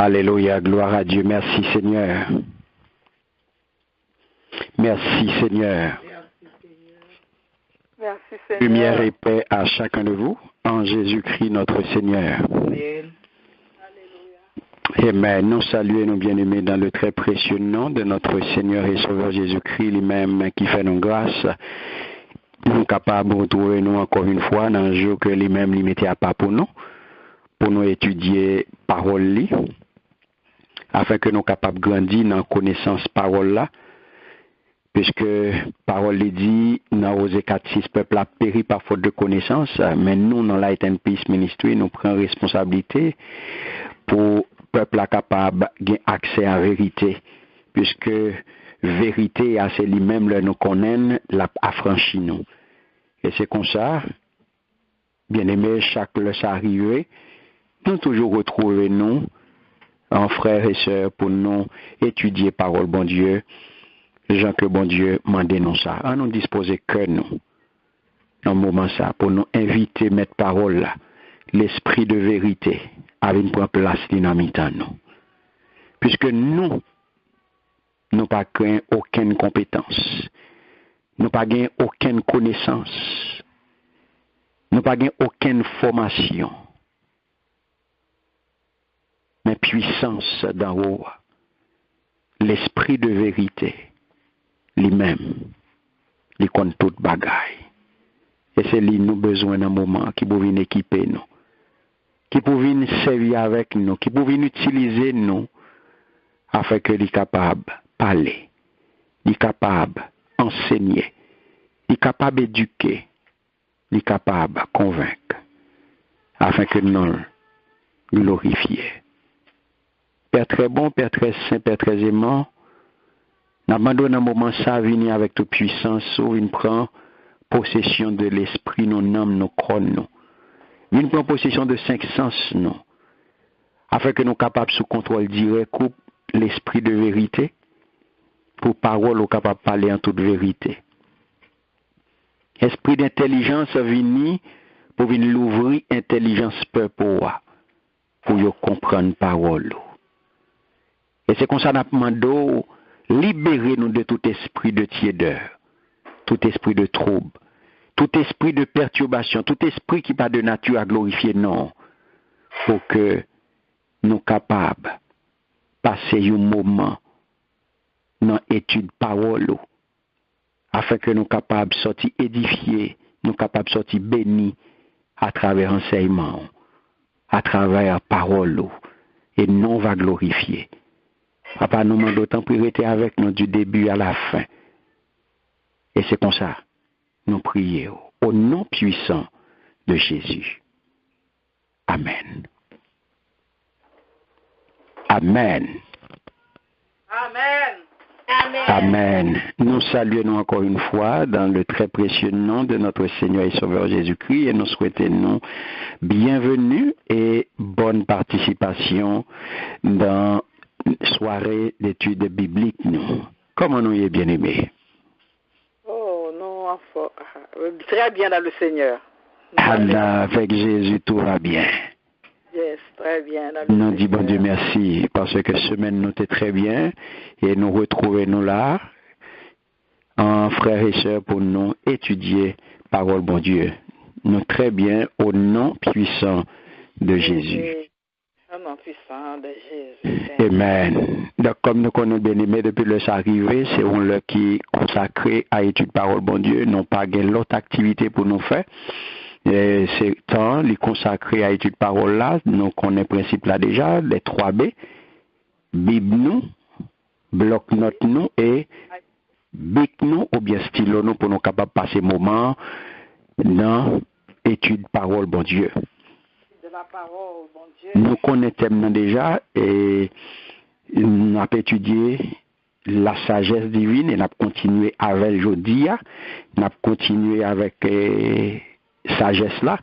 Alléluia, gloire à Dieu. Merci Seigneur. Merci Seigneur. Merci Seigneur. Lumière et paix à chacun de vous, en Jésus-Christ notre Seigneur. Amen. Amen. Nous saluons nos bien-aimés dans le très précieux nom de notre Seigneur et Sauveur Jésus-Christ, lui-même qui fait nos grâces. Nous sommes capables de retrouver nous encore une fois dans le jour que lui-même lui mettait à part pour nous étudier parole li, afin que nous soyons capables de grandir dans la connaissance parole là, puisque parole li dit dans Osée 4:6, peuple a péri par faute de connaissance, mais nous dans Light and Peace Ministry nous prenons responsabilité pour peuple a capable d'avoir accès à la vérité, puisque vérité c'est lui-même le nous connaît, l'a affranchi nous. Et c'est comme ça, bien aimé, chaque le ça arrivé, nous toujours retrouver nous en frères et sœurs pour nous étudier parole bon Dieu, gens que bon Dieu m'a dénoncé ça. À nous disposer que nous, en moment ça, pour nous inviter mettre parole là, l'esprit de vérité, avec une prendre place dynamite en nous. Puisque nous, nous pas craint aucune compétence, nous pas gain aucune connaissance, nous pas gain aucune formation, mais puissance d'en haut, l'esprit de vérité, lui-même, il compte toute bagaille. Et c'est lui nous besoin d'un moment qui peut venir équiper nous, qui peut venir servir avec nous, qui peut venir utiliser nous, afin que lui capable de parler, lui capable enseigner, lui capable d'éduquer, lui capable de convaincre, afin que nous glorifier. Père très bon, Père très saint, Père très aimant, n'abandonne un moment ça, venir avec toute puissance, ou une prend possession de l'esprit, nos âmes, nos corps, nous. Une prend possession de 5 sens, nous. Afin que nous capables sous contrôle direct, coupe l'esprit de vérité, pour parole, nous capables de parler en toute vérité. Esprit d'intelligence vini pour venir l'ouvrir, intelligence pour y comprendre parole. Et c'est comme ça que nous demandons, libérez-nous de tout esprit de tiédeur, tout esprit de trouble, tout esprit de perturbation, tout esprit qui n'a pas de nature à glorifier, non, pour que nous capables de passer un moment dans l'étude parole, afin que nous capables de sortir édifiés, nous capables de sortir bénis à travers l'enseignement, à travers la parole, et non va glorifier. Papa, nous demandons d'autant priorité avec nous du début à la fin. Et c'est comme ça, nous prions au nom puissant de Jésus. Amen. Amen. Amen. Amen. Nous saluons encore une fois dans le très précieux nom de notre Seigneur et Sauveur Jésus-Christ et nous souhaitons bienvenue et bonne participation dans soirée d'études bibliques. Nous. Comment nous y est bien aimés? Oh non, enfin, très bien dans le Seigneur. Allah, avec Jésus, tout va bien. Yes, très bien. Dans le Nous Seigneur. disons bon Dieu merci parce que semaine nous était très bien et nous retrouvons nous là en frères et sœurs pour nous étudier parole bon Dieu. Nous très bien au nom puissant de Jésus. Au nom puissant de Jésus. Amen. Donc comme nous connaissons bien aimé depuis le arrivé, c'est on le qui consacré à étude parole bon Dieu, non pas l'autre activité pour nous faire. Et c'est temps, les consacré à étude parole là, nous connaissons le principe là déjà, les 3B, Bible nous, bloc-notes nous et bic nous ou bien stylo nous pour nous capables de passer moment dans étude parole bon Dieu. De la parole, bon Dieu. Nous connaissons déjà et nous avons étudié la sagesse divine et nous avons continué avec aujourd'hui, nous avons continué avec sagesse là.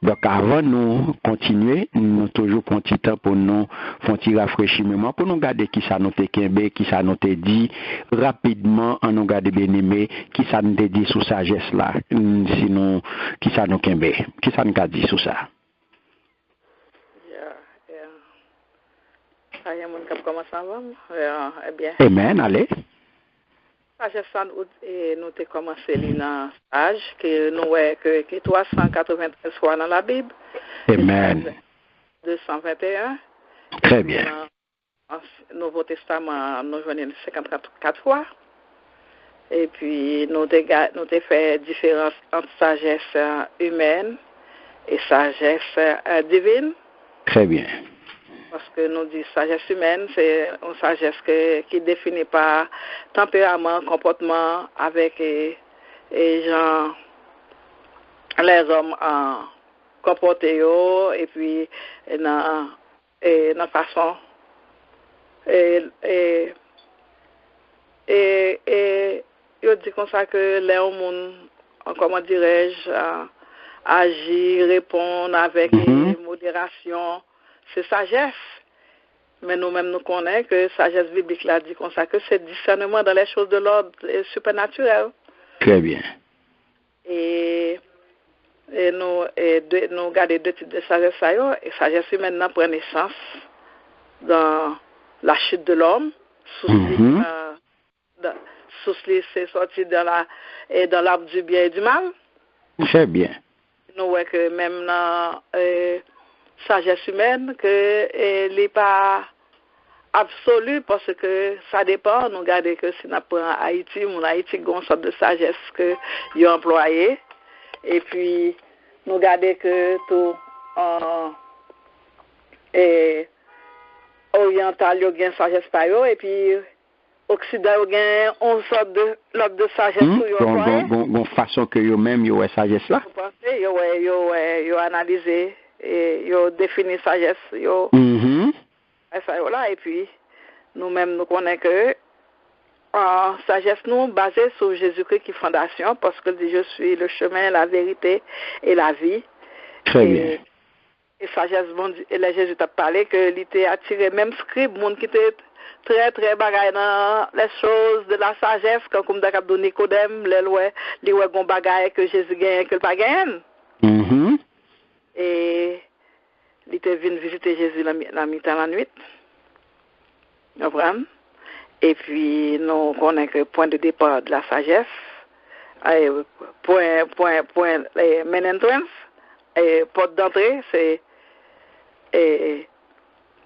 Donc avant nous continuer, nous toujours prendre un petit temps pour nous faire un petit rafraîchissement, pour nous garder qui ça nous te qui ça nous te dit rapidement, en nous garder bien aimé, qui ça nous te dit sous sagesse là, sinon qui ça nous kembe, qui ça nous a dit sous ça. Il y a un monde qui commence avant. Eh bien. Amen, allez. Sagesse, nous avons commencé dans stage que nous que 393 fois dans la Bible. Amen. 221. Très bien. Dans le Nouveau Testament, nous venons 54 fois. Et puis, nous avons fait différence entre sagesse humaine et sagesse divine. Très bien. Parce que nous disons sagesse humaine, c'est une sagesse qui définit par tempérament, comportement avec les gens, les hommes comportés et puis dans façon et je dis comme ça que les hommes, comment dirais-je, agir, répondre avec modération. C'est sagesse. Mais nous-mêmes, nous connaissons que sagesse biblique l'a dit comme ça, que c'est discernement dans les choses de l'ordre supernaturel. Très bien. Et nous gardons deux types de sagesse. Et sagesse humaine prend naissance dans la chute de l'homme. Souci, c'est sorti dans l'arbre du bien et du mal. Très bien. Nous voyons que même dans sagesse humaine que n'est pas absolue parce que ça dépend. Nous regardons que si nous prenons Haïti, mon Haïti a une sorte de sagesse que ils ont employée. Et puis nous regardons que tout oriental, il y a une sagesse par eux, et puis Occident, il y a une sorte de sagesse. Bon façon que eux-mêmes, ils ont sagesse là. Vous pensez, ils ont analysé. Et ils ont défini sagesse, et puis nous-mêmes nous connaissons que sagesse nous basée sur Jésus-Christ qui est fondation parce qu'il dit je suis le chemin, la vérité et la vie. Très bien. Et sagesse, et Jésus t'a parlé que il était attiré même scribe, monde qui était très très bagaille dans les choses de la sagesse comme d'Acabdo Nicodème, les lois gon bagaille que Jésus gagne que pas gagne. Et il était venu visiter Jésus la mi-temps la nuit. Vous comprenez? Et puis, nous connaissons que le point de départ de la sagesse, point main entrance, et porte d'entrée, c'est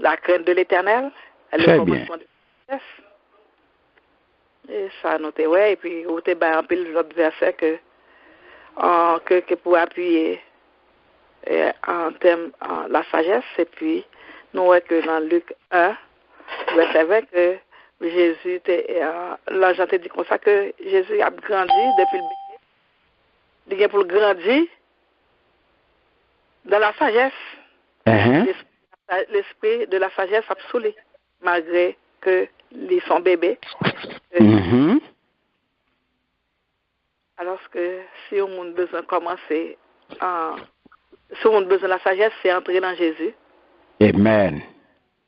la crainte de l'Éternel. Très bien. Et ça, nous t'es et puis, vous t'es en pile l'autre verset que pour appuyer en termes la sagesse, et puis nous voyons que dans Luc 1, verset 20, que Jésus, l'ange te dit comme ça, que Jésus a grandi depuis le bébé. Il a pour grandir dans la sagesse. L'esprit de la sagesse absolue, malgré que son bébé. Alors que si on a besoin de commencer si on a besoin de la sagesse, c'est entrer dans Jésus. Amen.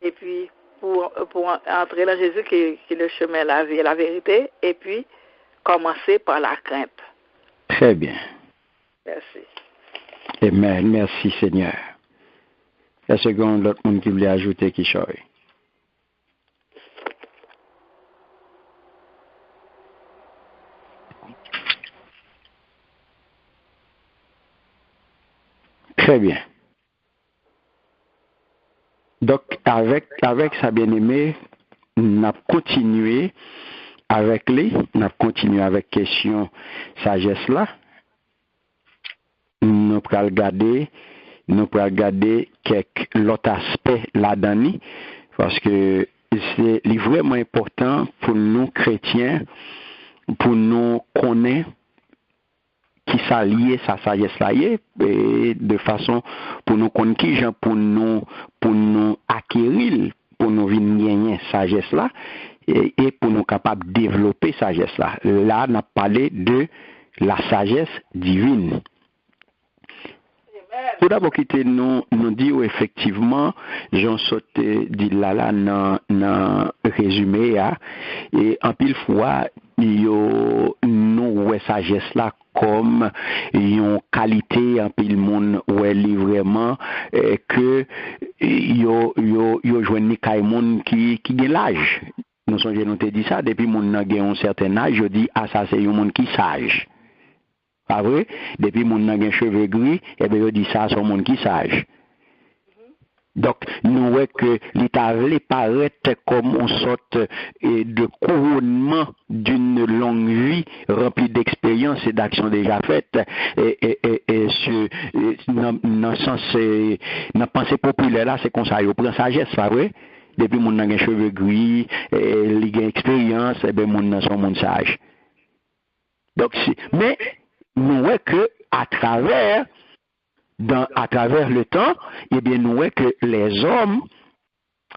Et puis, pour entrer dans Jésus, qui est le chemin, la vie et la vérité, et puis, commencer par la crainte. Très bien. Merci. Amen. Merci, Seigneur. Est-ce qu'il y a l'autre monde qui voulait ajouter quelque chose? Très bien. Donc, avec sa bien-aimée, on a continué avec question sagesse là. Nous pourrons regarder quelques l'autre aspect là-dedans, parce que c'est vraiment important pour nous chrétiens, pour nous connaître qui s'allie sa sagesse là et de façon pour nous connaître qui gens pour nous acquérir, pour nous venir gagner sagesse là et pour nous capable développer sagesse là. Là on a parlé de la sagesse divine. Tout d'abord quitter nous dit effectivement j'en sauté dit là dans résumé et en pile fois nous ouais sagesse là comme une qualité en pile monde où elle est vraiment que yo joindre ni kay monde qui gagne l'âge. Nous sommes nous te dit ça depuis mon n'a gagne un certain âge, je dis ah ça c'est un monde qui sage. Pas vrai? Depuis mon n'a gagne cheveux gris, et bien je dis ça c'est un monde qui sage. Donc, nous voyons que l'État paraît comme une sorte de couronnement d'une longue vie remplie d'expériences et d'actions déjà faites. Dans le sens, dans la pensée populaire, là, c'est comme ça, il prend sagesse, pas vrai? Depuis mon a des cheveux gris, il a expérience, et bien mon son monde sage. Donc, mais nous voyons que à travers le temps, eh bien, nous voyons que les hommes,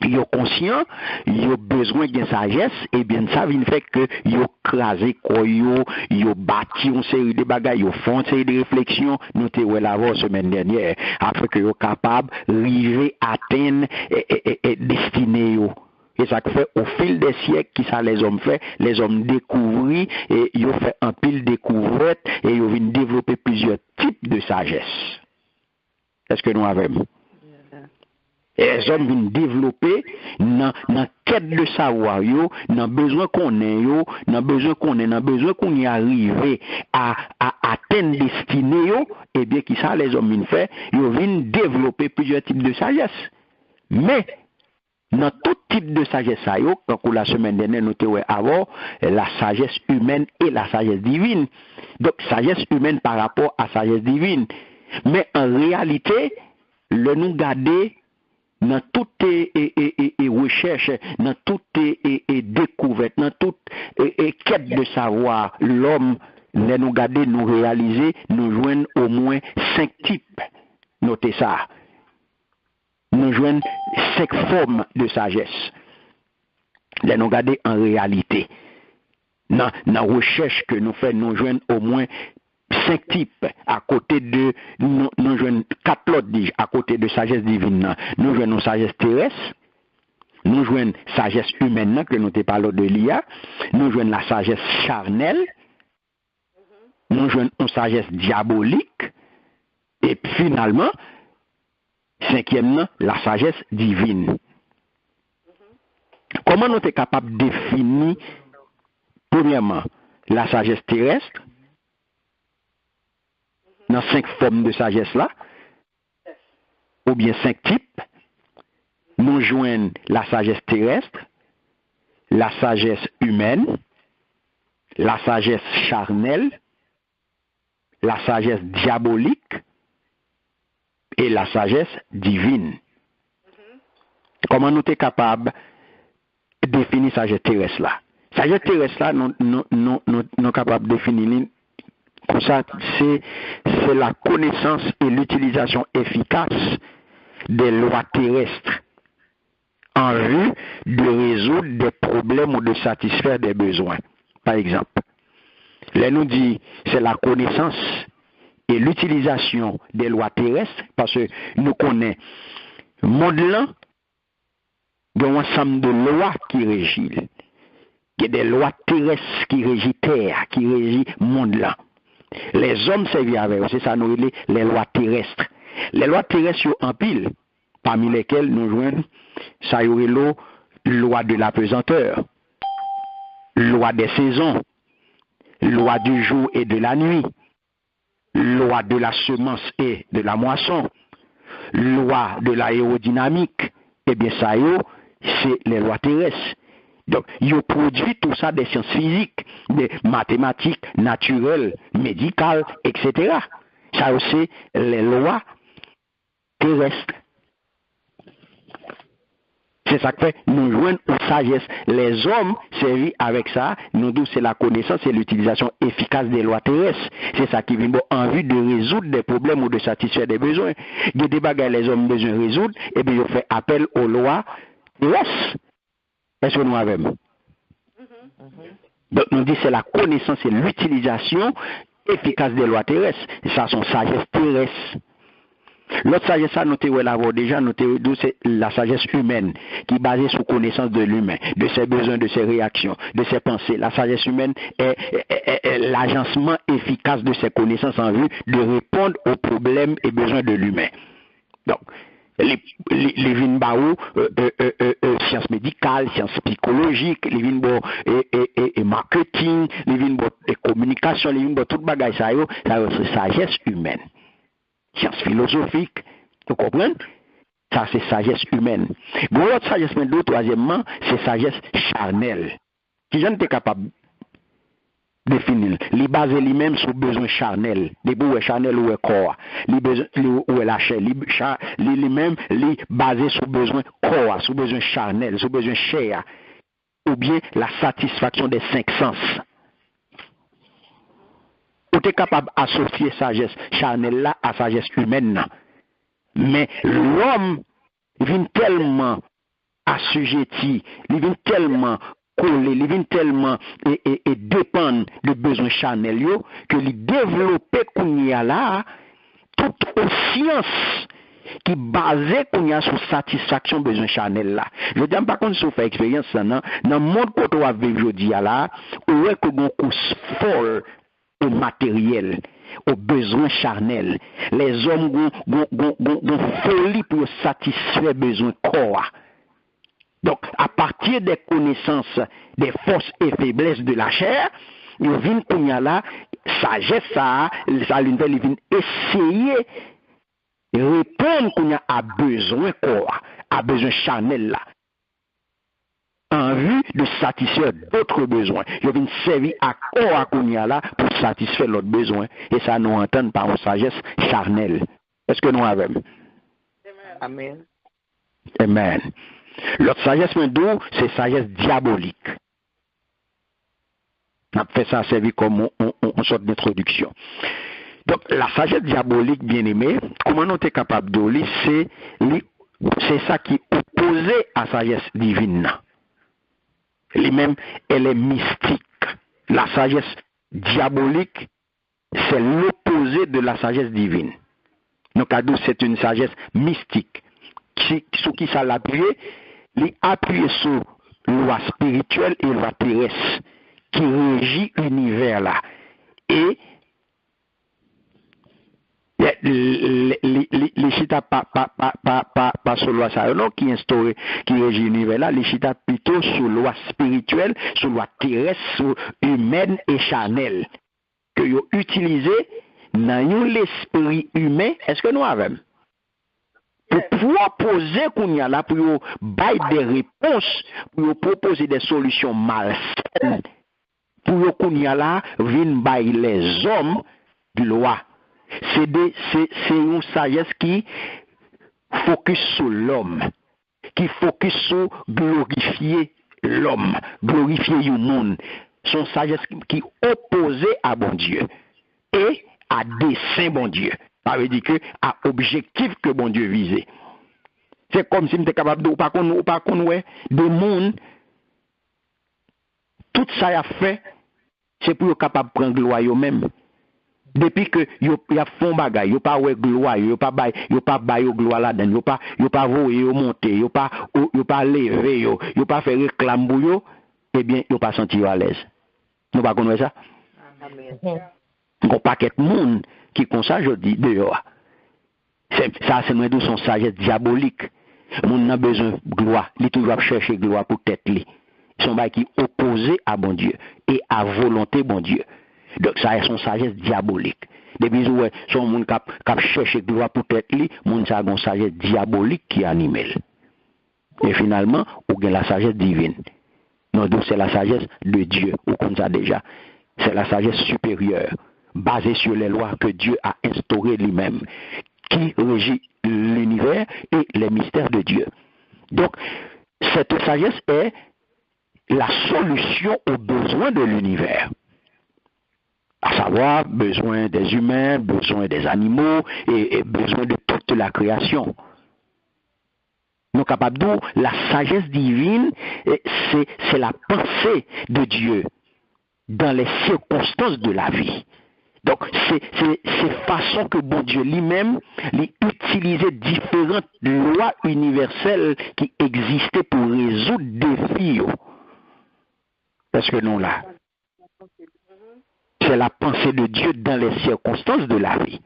ils sont conscients, ils ont besoin de sagesse, et bien, ça vient fait que ils ont crasé quoi, ils ont bâti une série de bagages, ils ont fait une série de réflexions, nous t'avons la voir semaine dernière, afin qu'ils soient capables d'arriver à atteindre et destiner. Et ça fait au fil des siècles qui ça les hommes fait, les hommes découvrir et ils ont fait un pile découverte et ils ont développer plusieurs types de sagesse. Est-ce que nous avons? Et les hommes viennent développer dans quête de savoir, dans besoin qu'on ait, dans besoin qu'on y arrive à atteindre destinée, et bien qui ça les hommes viennent faire, ils viennent développer plusieurs types de sagesse. Mais dans tout type de sagesse, quand la semaine dernière nous avons avant la sagesse humaine et la sagesse divine. Donc sagesse humaine par rapport à sagesse divine. Mais en réalité, le nous garder dans toutes les recherches, dans toutes les découvertes, dans toutes les quêtes de savoir, l'homme, nous garder, nous réaliser, nous joindre au moins 5 types. Notez ça. Nous joignons 5 formes de sagesse. Nous regarder en réalité. Dans la recherche que nous faisons, nous joignons au moins 5 types à côté de nous joignons 4 autres à côté de sagesse divine. Nous joignons sagesse terrestre, nous joignons sagesse humaine que nous te parlons de l'IA, nous joignons la sagesse charnelle, nous joignons une sagesse diabolique et finalement 5e, la sagesse divine. Comment nous sommes capables de définir, premièrement, la sagesse terrestre, dans 5 formes de sagesse là, ou bien 5 types, nous joignons la sagesse terrestre, la sagesse humaine, la sagesse charnelle, la sagesse diabolique, et la sagesse divine. Comment nous sommes capables de définir la sagesse terrestre là? La sagesse terrestre là, nous sommes capables de définir comme ça, c'est la connaissance et l'utilisation efficace des lois terrestres en vue de résoudre des problèmes ou de satisfaire des besoins. Par exemple, là nous dit c'est la connaissance et l'utilisation des lois terrestres, parce que nous connaissons le monde là, il y a un ensemble de lois qui régissent. Il y a des lois terrestres qui régissent terre, qui régissent le monde là. Les hommes servent avec, c'est ça nous dit les lois terrestres. Les lois terrestres sont en pile, parmi lesquelles nous joignons, ça y aurait loi de la pesanteur, loi des saisons, loi du jour et de la nuit, loi de la semence et de la moisson, loi de l'aérodynamique, eh bien ça c'est les lois terrestres. Donc, ils produisent tout ça des sciences physiques, des mathématiques, naturelles, médicales, etc. Ça aussi, les lois terrestres. C'est ça que fait, nous joignons aux sagesse. Les hommes servis avec ça, nous disons c'est la connaissance et l'utilisation efficace des lois terrestres. C'est ça qui vient en vue de résoudre des problèmes ou de satisfaire des besoins. Il y a des bagages les hommes ont besoin de résoudre, et bien ils font appel aux lois terrestres. Est-ce que nous avons? Donc nous disons c'est la connaissance et l'utilisation efficace des lois terrestres. Et ça sont sagesse terrestre. L'autre sagesse, ça, nous l'avons déjà, c'est la sagesse humaine, qui est basée sur connaissance de l'humain, de ses besoins, de ses réactions, de ses pensées. La sagesse humaine est l'agencement efficace de ses connaissances en vue de répondre aux problèmes et besoins de l'humain. Donc, les vins baou, sciences médicales, sciences psychologiques, les vins et marketing, les vins et communication, les vins tout bagay ça c'est sagesse humaine. Sciences philosophiques, vous comprenez? Ça c'est sagesse humaine. L'autre sagesse maintenant, troisièmement, c'est sagesse charnelle. Qui j'en était capable définir, li base lui-même sur besoin charnel, des besoins charnel ou corps, li besoin ou la chair, lui-même li basé sur besoin corps, sur besoin charnel, sur besoin chair, ou bien la satisfaction des cinq sens. Ou tu es capable d'associer sagesse charnelle là à sagesse humaine. Mais l'homme vient tellement assujetti, il vient tellement collé, il vient tellement et dépend de besoins charnels que il développe qu'on y a là toute science qui basée qu'on y a sur satisfaction besoin charnel là. Je dis pas qu'on se fait expérience ça dans le monde qu'on va vivre aujourd'hui là, où est que on course fort au matériel, aux besoins charnels. Les hommes ont folie pour satisfaire besoins corps. Donc, à partir des connaissances des forces et faiblesses de la chair, ils viennent qu'on y a là, sagesse ça vient essayer de répondre qu'on y a à besoin corps, à besoin charnel là, en vue de satisfaire d'autres besoins. Je viens servir à corps à qu'on y a là pour satisfaire l'autre besoin. Et ça nous entend par une sagesse charnelle. Est-ce que nous avons? Amen. Amen. L'autre sagesse maintenant, c'est sagesse diabolique. On a fait ça servir comme une sorte d'introduction. Donc, la sagesse diabolique, bien aimée, comment on est capable de lire, c'est ça qui est opposé à la sagesse divine. Elle-même, elle est mystique. La sagesse diabolique, c'est l'opposé de la sagesse divine. Donc, c'est une sagesse mystique. Sur qui ça l'appuie? Il appuie sur loi spirituelle et loi terrestre qui régit l'univers là. Et les chita pas sur loi ça non qui instaure qui régit l'univers là, les chita plutôt sur loi spirituelle, sur loi terrestre, sur humaine et charnelle que yo utilisé dans l'esprit humain. Est-ce que nous avons pour proposer qu'on y a là, pour bailler des réponses, pour proposer des solutions malsaines, pour qu'on y a là, viennent bailler les hommes de loi. C'est une sagesse qui focus sur l'homme, qui focus sur glorifier l'homme, glorifier le monde. C'est une sagesse qui opposée à bon Dieu et à dessein bon Dieu. Ça veut dire que à objectif que bon Dieu visait. C'est comme si nous étions capables de pas connaître de monde. Tout ça y a fait, c'est pour être capable de prendre gloire eux-mêmes. Depuis que yo font bagay, yo pas ouais gloire, yo pas bail gloire là-dedans, yo pas voyer yo monter, yo pas lever yo pas faire réclame pour yo, eh bien yo pas sentir à l'aise. Nous pas connaître ça. Amen. Gon paquet monde qui comme ça je dis dehors. Ça c'est moi d'où son sagesse diabolique. Moun n'a besoin de gloire, il toujours chercher gloire pour tête li. Son bail qui opposé à bon Dieu et à volonté bon Dieu. Donc ça est son sagesse diabolique. Depuis où son monde cap chercher gloire pour tête li, moun ça gon sagesse diabolique qui anime. Et finalement, ou gen la sagesse divine. Non, donc c'est la sagesse de Dieu, ou comme ça déjà. C'est la sagesse supérieure, basée sur les lois que Dieu a instaurées lui-même, qui régit l'univers et les mystères de Dieu. Donc, cette sagesse est la solution aux besoins de l'univers. À savoir, besoin des humains, besoin des animaux et besoin de toute la création. Nous capables d'où la sagesse divine, c'est la pensée de Dieu dans les circonstances de la vie, Donc, c'est façon que bon Dieu lui-même utilisait différentes lois universelles qui existaient pour résoudre des défis. Parce que non là, c'est la pensée de Dieu dans les circonstances de la vie.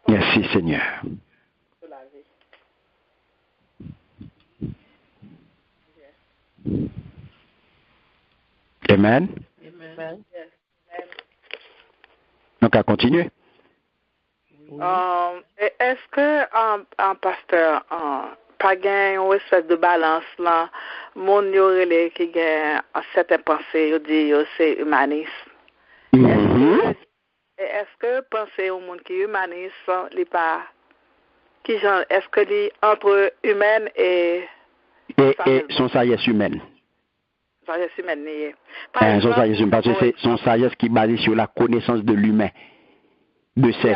Merci Seigneur. Amen. Amen. Donc à continuer. Est-ce que un pasteur pas gagne une espèce de balance là, mon yorele qui gagne certaines pensées, yo dit yo c'est humaniste. Est-ce que penser au monde qui est humaniste, li pas qui genre est-ce que li entre humaine et son sagesse humaine. Sagesse humaine ni. Son sagesse humaine parce que c'est son sagesse qui est basée sur la connaissance de l'humain. C'est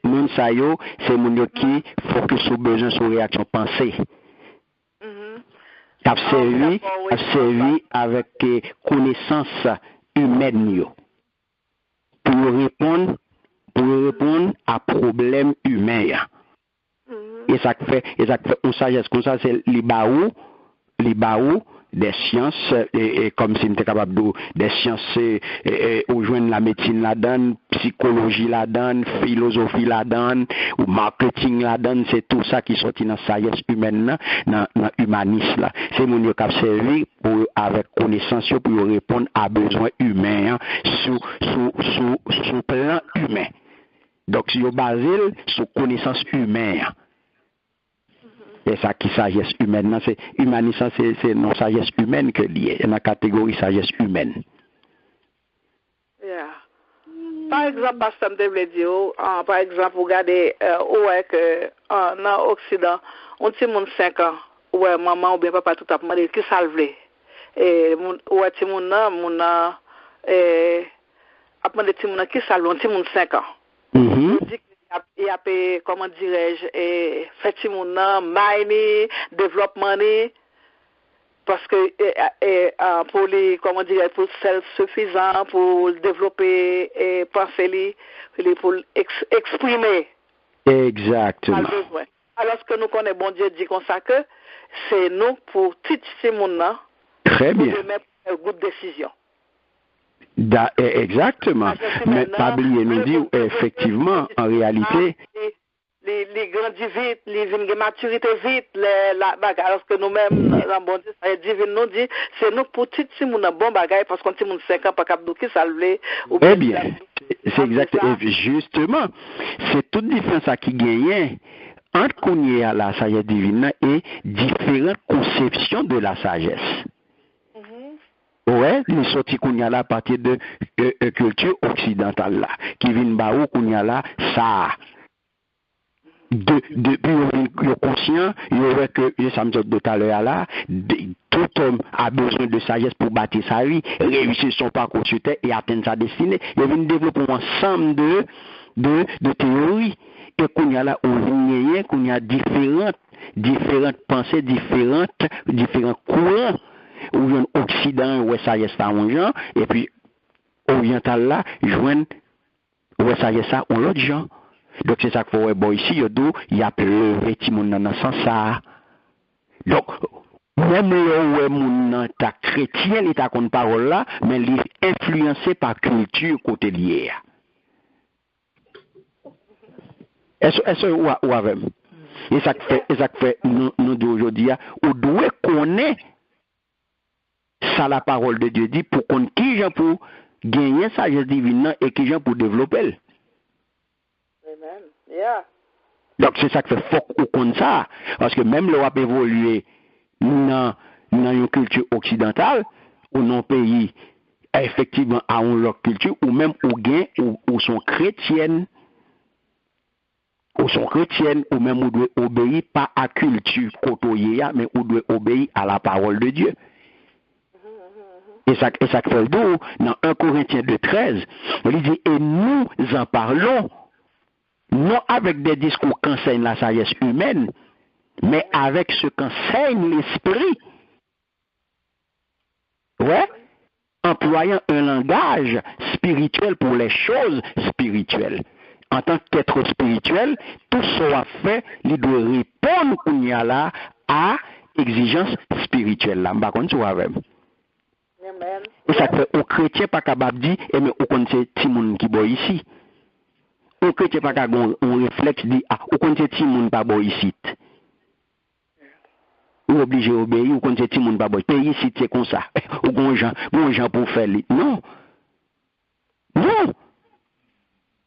moun sa yo, c'est moun yo qui focus sur besoin sur réaction pensée. T'as servi avec connaissance humaine yo. Pour répondre à problème humain. Et ça fait une sagesse comme ça, c'est les baou des sciences, et comme si on était capable de des sciences, ou joindre la médecine là-dedans, psychologie là-dedans, philosophie là-dedans, ou marketing là-dedans, c'est tout ça qui sortit dans la sagesse humaine, dans l'humanisme là. C'est mon yo qui a servi pour, avec connaissance, pour répondre à besoins humains, sous plan humain. Donc, si vous basez sur connaissance humaine, et ça qui sagesse humaine, c'est humanisme, c'est non sagesse humaine que lié, dans la catégorie sagesse humaine. Yeah. Par exemple, pasteur me devait dire, par exemple, regardez, ouais que dans l'Occident, on petit monde 5 ans, ouais maman ou bien papa tout a demandé qui ça le voulait. Et ouais petit monde là, a demandé petit monde qui ça le voulait, petit monde 5 ans. Il y a comment dirais-je, fait petit monde mining, développement parce que pour les comment dire pour self-suffisant, pour développer et penser pour exprimer exactement. Alors que nous connaissons bon Dieu dit comme ça que c'est nous pour tout ce monde là très bien pour mettre une good décision. Exactement. Mais pas oublier nous dire effectivement en réalité les grandit vite, les viennent de maturité vite, la bagarre. Alors que nous-mêmes, dans bon Dieu, ça divine nous dit, c'est nous pour tout le monde bon bagaille, parce qu'on dit 5 ans, pas capable de salver. Eh bien, c'est exactement. Justement, c'est toute différence qui gagne entre qu'on y a la sagesse divine et différentes conceptions de la sagesse. Ouais, nous sortis qu'on y a là à partir de culture occidentale là, qui vient baou qu'on y a là, ça. Depuis le conscient, il y aurait que, ça me dit tout à l'heure là, tout homme a besoin de sagesse pour bâtir sa vie, réussir son parcours sur terre et atteindre sa destinée. Il y a une développer un ensemble de théories. Et qu'on y a là, qu'on y a différentes pensées, différents courants. Ou un Occident, où ça y est, ça un genre, et puis oriental là, joindre où ça y est, ça un l'autre genre. Donc c'est ça qu'il faut voir ici, il y a levé tout le monde dans ce sens. Donc, même le monde ta chrétien, il t'a contre parole là, mais il est influencé par culture côté lié. Est-ce ou avec? Et ça fait nous d'aujourd'hui, on doit connaître ça la parole de Dieu dit pour qu'on qui gens pour gagner sagesse divine et qui gens pour développer. Amen. Yeah. Donc c'est ça que fait faut qu'on ça parce que même le wap évoluer dans une culture occidentale ou non pays effectivement à une autre culture ou même ou gain ou sont chrétiennes ou même ou doit obéir pas à culture côtoyer mais ou doit obéir à la parole de Dieu. Et ça fait le dos, dans 1 Corinthiens 2:13, il dit, et nous en parlons, non avec des discours qu'enseigne la sagesse humaine, mais avec ce qu'enseigne l'esprit. Ouais, employant un langage spirituel pour les choses spirituelles. En tant qu'être spirituel, tout soit fait, il doit répondre qu'on y a là à exigence spirituelle. Là, par contre, tu vois, Amen. et ça fait aux chrétiens pas capable de dire, mais au compte petit monde qui boit ici. Aux chrétiens pas capable on réflexe dit, ah, au compte petit monde pas boit ici. Ou obligé d'obéir, ou compte petit monde pas boit. Pays ici c'est comme ça. Ou bon gens pour faire. Non. Non.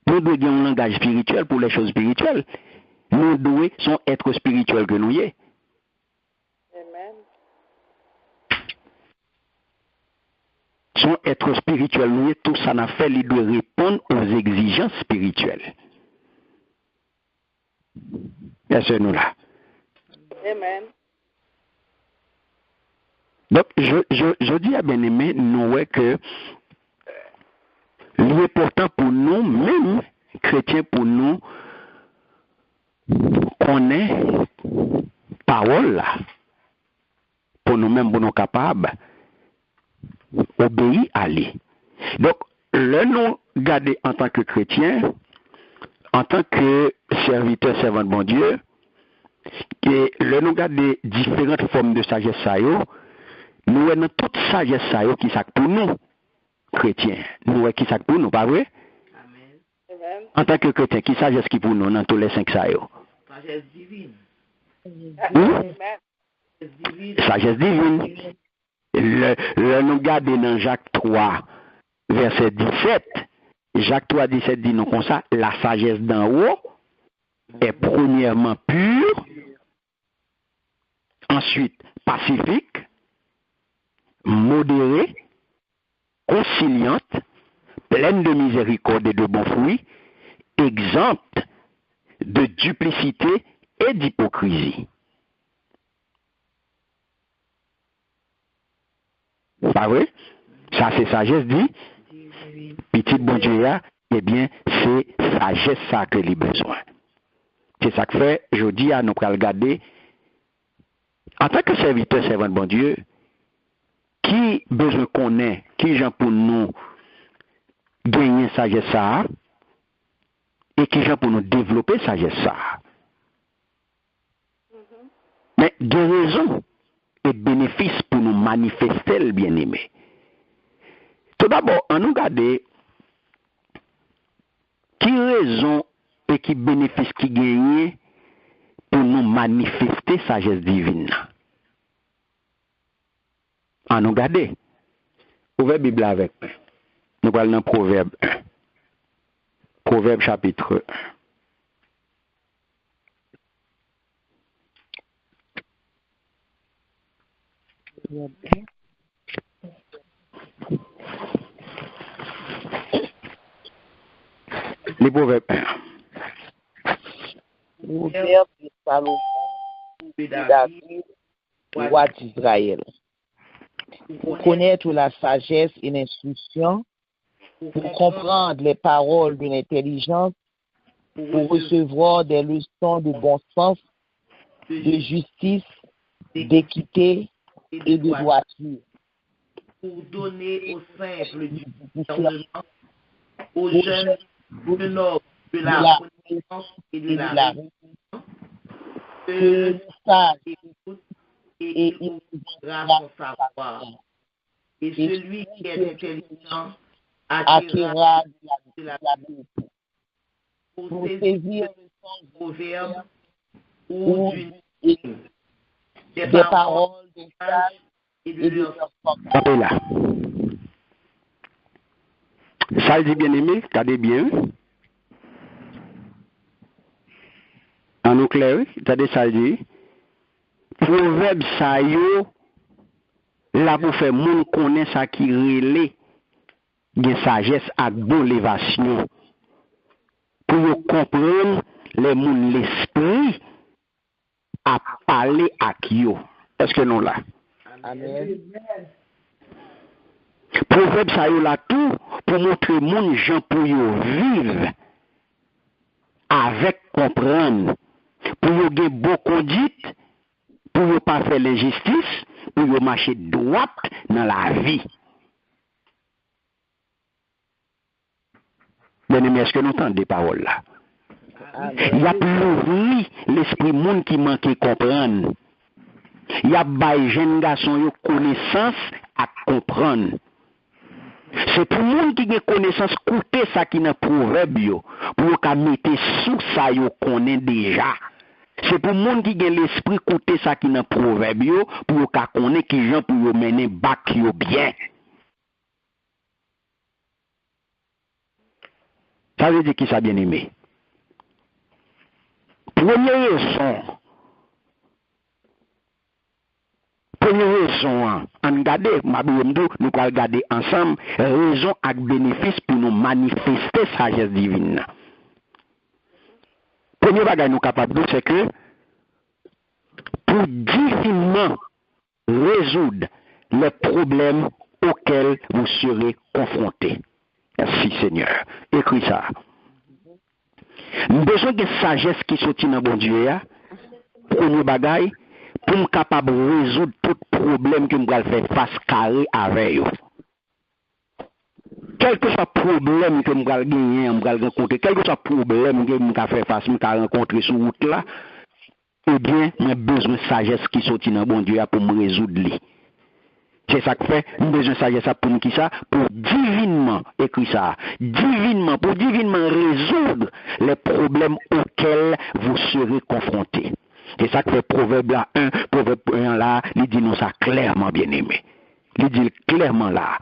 Nous devons avoir un langage spirituel pour les choses spirituelles. Nous devons sont être spirituels que nous y est. Amen. Son être spirituel, nous y est, tout ça n'a fait, il doit répondre aux exigences spirituelles. Est-ce que nous là? Amen. Donc, je dis à bien-aimé, nous ouais que l'important pour nous, même chrétiens pour nous, qu'on ait parole là, pour nous-mêmes, pour nous capables, obéir à lui. Donc, le nous garder en tant que chrétien, en tant que serviteur, servant de bon Dieu, et le nous garder différentes formes de sagesse, nous avons toute sagesse qui s'acte pour nous, chrétiens. Nous avons qui s'acte pour nous, pas vrai? Amen. En tant que chrétien, qui sagesse qui pour nous dans tous les 5 Sagesse divine. Amen. Sagesse divine. Le nous garder dans Jacques 3, verset 17. Jacques 3, 17 dit nous comme ça, la sagesse d'en haut est premièrement pure, ensuite pacifique, modérée, conciliante, pleine de miséricorde et de bons fruits, exempte de duplicité et d'hypocrisie. Pas vrai? Ça c'est sagesse dit. Petit bon Dieu, eh bien, c'est sagesse ça que les besoin. C'est ça que fait, je dis à nous regarder, en tant que serviteur, servant de bon Dieu, qui besoin qu'on ait, qui gens pour nous gagner sagesse ça, et qui gens pour nous développer sagesse ça. Mais de raisons et bénéfices pour nous manifester le bien-aimé. Tout d'abord, on nous regarde qui raison et qui bénéfice qui gagne pour nous manifester sagesse divine. On nous regarde. Ouvrez la Bible avec. Nous allons dans Proverbe 1. Proverbe chapitre 1. Les Proverbes 1. Proverbe de Salomon, de David, roi d'Israël. Pour connaître la sagesse et l'instruction, pour comprendre les paroles de l'intelligence, pour recevoir des leçons de bon sens, de justice, d'équité et de droiture. Pour donner aux simples du discernement, aux jeunes de l'ordre de la connaissance et de la réflexion, que le sage écoute et il ouvrira son savoir. Et celui qui est intelligent acquérera de la vérité. Pour saisir le sens du proverbe ou des paroles de sage et de leur Tapez là. Ça dit bien aimé, regardez bien. En nous clair, regardez ça dit. Proverbe ça yo, là pour faire moun connaît ça qui relait de sagesse ak bon l'évation. Pour comprendre les moun l'esprit à parler à yo. Est-ce que nous là? Amen. Proverbe ça yo là tout pour montrer moun gens pour yo vivre avec comprendre pour vous gagner bon conduite, pour vous pas faire l'injustice, pour vous marcher droit dans la vie. Bien-aimés, est-ce que nous entendons des paroles là? Il y a plus l'esprit monde qui manque comprendre. Il y a des jeunes garçons qui ont connaissance à comprendre. C'est pour les gens qui ont connaissance, écouter ça qui est dans le proverbe, pour qu'ils mettent sous ça, qu'ils connaissent déjà. C'est pour les gens qui ont l'esprit, écouter ça qui est dans le proverbe, pour qu'ils connaissent qui gens pour mener bac bien. Ça veut dire qui ça bien aimé? Première raison, on regarde, nous allons regarder ensemble, raison et bénéfice pour nous manifester sagesse divine. Premier bagage nous capable de c'est que pour divinement résoudre les problèmes auxquels vous serez confrontés. Merci Seigneur. Écris ça. Nous avons besoin de sagesse qui sortit dans bon Dieu. Premier bagage, pour nous capable de résoudre tout problème que nous allons faire face carré avec eux. Quel que soit le problème que nous allons gagner, nous allons rencontrer, quel que soit le problème que nous allons faire face, nous allons rencontrer sur route là, eh bien, nous avons besoin de sagesse qui sortit dans bon Dieu pour nous résoudre. C'est ça que fait, nous avons besoin de sagesse pour nous qui ça, pour divinement, écrit ça, divinement, pour divinement résoudre les problèmes auxquels vous serez confrontés. C'est ça que fait Proverbe 1 là, il dit nous ça clairement bien aimé. Il dit clairement là.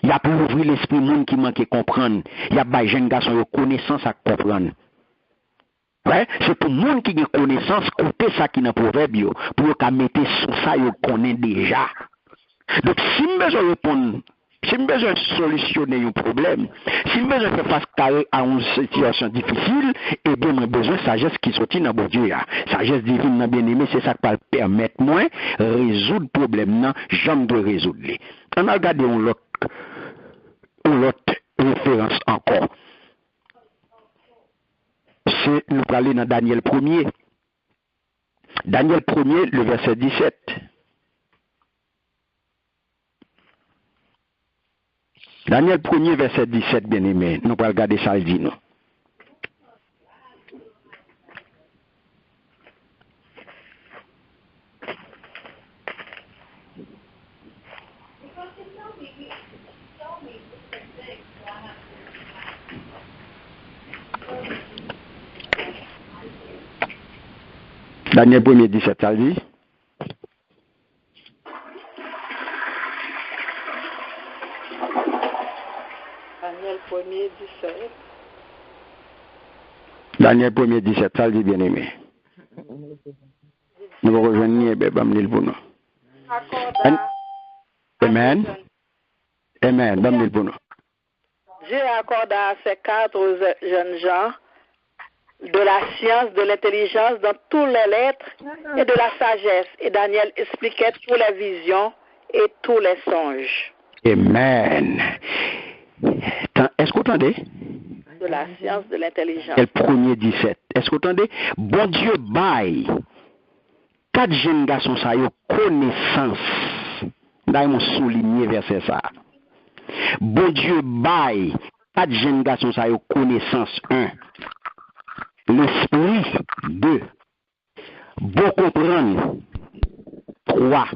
Il y a pour ouvrir l'esprit monde qui manque comprendre. Il y a des jeunes garçons qui ont connaissance à comprendre. Ouais? C'est pour les gens qui ont connaissance, écouter ça qui est dans le proverbe, pour qu'ils mettent sous ça, ils connaissent déjà. Donc, si nous besoin répondre, si nous besoin solutionner un problème, si nous besoin faire face à une situation difficile, eh bien, nous avons besoin de sagesse qui sortit dans bon Dieu. Sagesse divine, bien aimé, c'est ça qui va permettre moi de résoudre le problème, jamais de résoudre. On a regardé l'autre référence encore. C'est nous aller dans Daniel 1er. Daniel 1er, le verset 17. Daniel 1er, verset 17, bien aimé. Nous allons regarder ça, il dit nous. Daniel 1er, 17, ça dit. Daniel 1er, 17. Daniel 1er, 17, ça dit bien aimé. Nous allons rejoindre pour nous. Amen. Amen. Bam pour nous. Dieu accorda à ces 4 jeunes gens de la science, de l'intelligence dans toutes les lettres et de la sagesse. Et Daniel expliquait toutes les visions et tous les songes. Amen. Est-ce que vous entendez? De la science, de l'intelligence. Le 1er 17. Est-ce que vous entendez? Bon Dieu baille 4 jeunes garçons ça yo connaissance. Là ils souligné verset ça. Bon Dieu baille 4 jeunes garçons ça yo connaissance 1. L'esprit 2. Bon comprendre 3.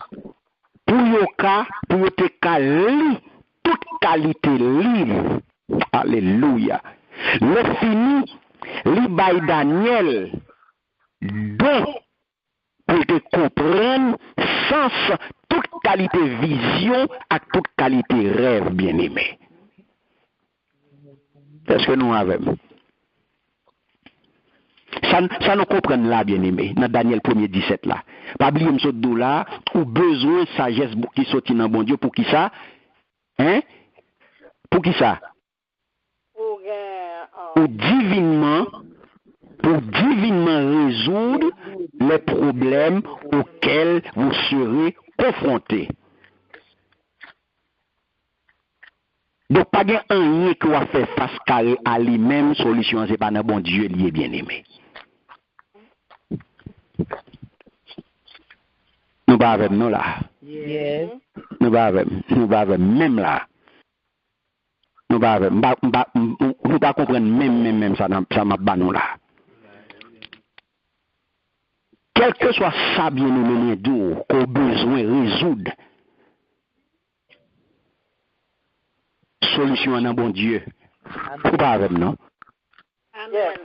Pour te cali toute qualité livre. Alléluia. Le fini, li bay Daniel 2 pour te comprendre sens toute qualité vision à toute qualité rêve bien aimé. Est-ce que nous avons? Ça nous comprend là, bien aimé, dans Daniel 1er 17 là. Pas oublier ce dou là, ou besoin de sagesse qui sortit dans bon Dieu pour qui ça? Hein? Pour qui ça? Pour divinement résoudre les problèmes auxquels vous serez confrontés. Donc, pas de rien qui va faire face carré à lui-même, solution, c'est pas un bon Dieu lié bien aimé. Nous pas avec nous là. Yes. Nous pas avec même là. Nous pas avec nous pas comprendre même ça m'a ban nous là. Quel que soit ça bien nous d'où qu'on besoin résoudre. Solution en un bon Dieu. Ou pas avec nous. Amen.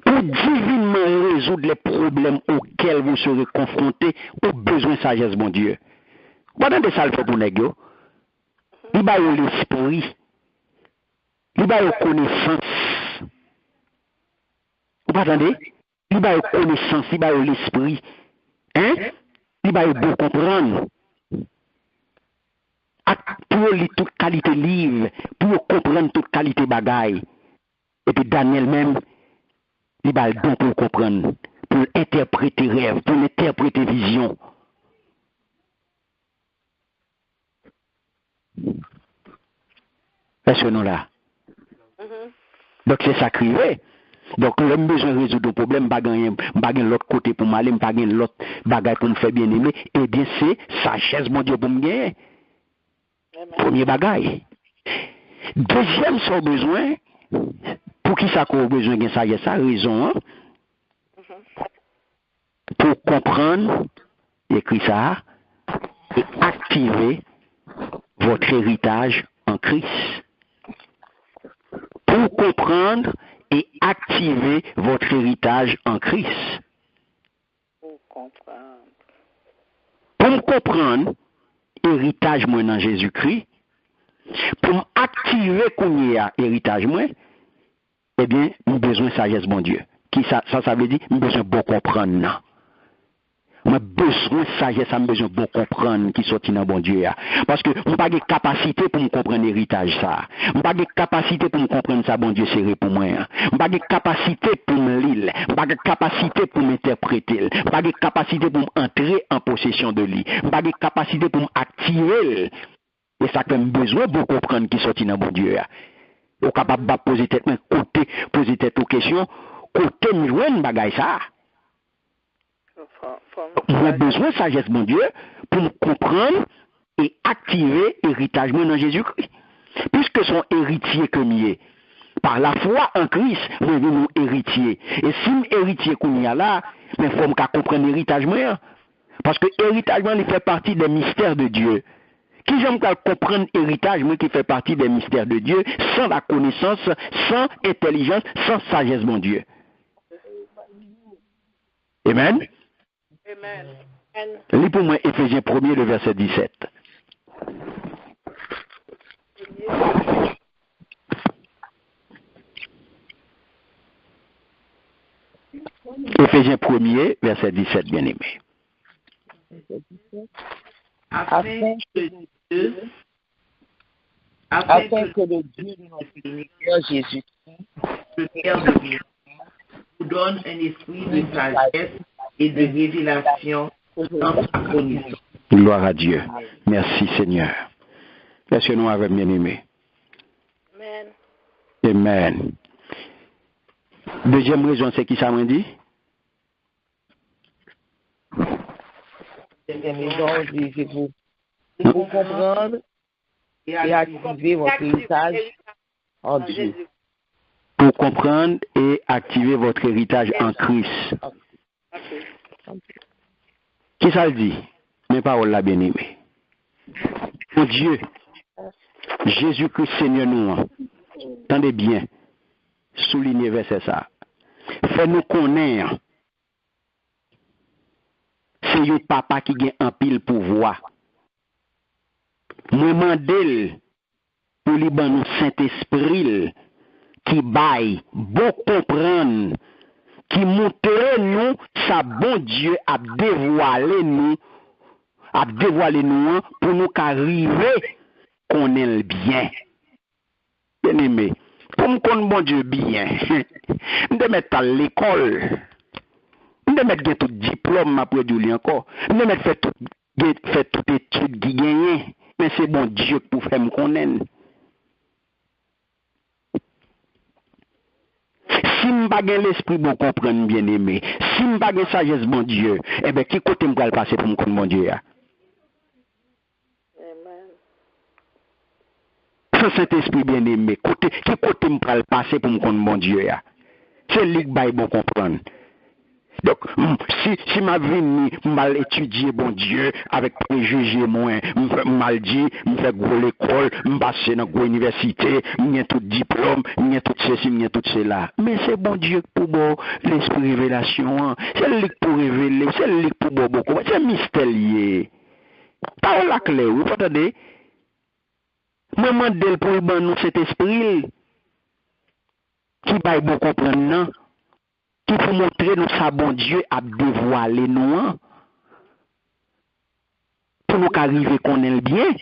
Pour divinement résoudre les problèmes auxquels vous serez confrontés, au besoin de sagesse, mon Dieu. Vous entendez ça le fait pour les gars? Il va y l'esprit. Il va y connaissance. Vous entendez? Il va y connaissance, il va y l'esprit. Hein? Il va y bon comprendre. Pour lire toute qualité livre, pour comprendre toute qualité bagaille. Et puis Daniel même, il va le don pour comprendre, pour interpréter rêve, pour interpréter vision. Est-ce que nous là? Donc c'est ça qui est. Donc le besoin de résoudre le problème, pas gagner l'autre côté pour m'aller, pas gagner l'autre bagaille pour me faire bien aimer. Eh bien c'est sagesse, mon Dieu, pour me gagner. Premier bagaille. Deuxième son besoin, pour qui ça qu'on a besoin de sagesse, ça raison, hein? Pour comprendre, écrit ça, et activer votre héritage en Christ. Pour comprendre et activer votre héritage en Christ. Pour comprendre. Pour me comprendre, héritage moi dans Jésus-Christ, pour m'activer qu'on y a héritage moi, eh bien, nous besoin de sagesse, mon Dieu. Qui ça veut dire, nous besoin de bon comprendre, non. Moi besoin de sagesse, ça me besoin de bon comprendre qui sorti dans bon Dieu. Parce que je n'ai pas de capacité pour me comprendre l'héritage ça. Je n'ai pas de capacité pour me comprendre ça, bon Dieu, c'est pour moi. Je n'ai pas de capacité pour me lire. Je n'ai pas de capacité pour m'interpréter. Je n'ai pas de capacité pour m'entrer en possession de lui. Je n'ai pas de capacité pour m'activer. Et ça fait besoin de comprendre qui sorti dans bon Dieu. Ou capable de poser tête poser tête aux questions, côté me joindre bagaille ça. J'ai besoin de sagesse, mon Dieu, pour me comprendre et activer l'héritage dans Jésus-Christ. Puisque son héritier que mieux, par la foi en Christ, moi je nous héritier. Et si héritier qu'on y a là, mais il faut me comprendre l'héritage moi. Parce que l'héritage il fait partie des mystères de Dieu. Qui j'aime comprendre l'héritage moi qui fait partie des mystères de Dieu, sans la connaissance, sans intelligence, sans sagesse, mon Dieu. Amen. Amen. Lis pour moi Éphésiens 1er, le verset 17. Éphésiens 1er, verset 17, bien aimé. Afin que le Dieu de notre Seigneur Jésus, le Père de Dieu, nous donne un esprit de sagesse et de révélation dans sa connaissance. Gloire à Dieu. Merci Seigneur. Est-ce que nous avons bien aimé? Amen. Amen. Deuxième raison, c'est qui ça m'a dit? c'est pour comprendre et activer votre héritage en Dieu. Pour comprendre et activer votre héritage en Christ. Qui ça le dit? Mes paroles là, bien aimé. Mon Dieu, Jésus-Christ Seigneur nous, tendez bien, soulignez verset ça. Fais-nous connaître, c'est un papa qui a un pile pouvoir. Moi mandel pour lui ban Saint-Esprit qui baille, bon comprendre, qui montre nous, sa bon Dieu a dévoilé nous pour nous arriver qu'on est le bien. Bien aimé, pour nous connaître bon Dieu bien, nous devons mettre à l'école, nous devons mettre tout diplôme après du encore, nous devons faire toute étude qui gagne, mais c'est bon Dieu pour faire me connaître. Si je pas l'esprit bon comprendre bien aimé, si je pas sagesse bon Dieu, eh bien qui côté me va passer pour me connaître bon Dieu? Sans Saint-Esprit bien aimé, qui côté me va passer pour me connaître bon Dieu? C'est lui qui va bon comprendre. Donc, si ma vie mal étudié, bon Dieu, avec préjugés moins, mal dit, me fait gros l'école, me passer dans une université, me tout diplôme, me tout ceci, me tout cela. Mais c'est bon Dieu pour bon l'esprit révélation, c'est lui pour révéler, c'est lui pour bon beaucoup, c'est mystérieux. Pas la clé, vous entendez? Moi, je demande pour nous cet esprit qui va bon comprendre, non? Qui pour montrer nous ça bon Dieu a dévoilé nous pour nous arriver qu'on ait le bien.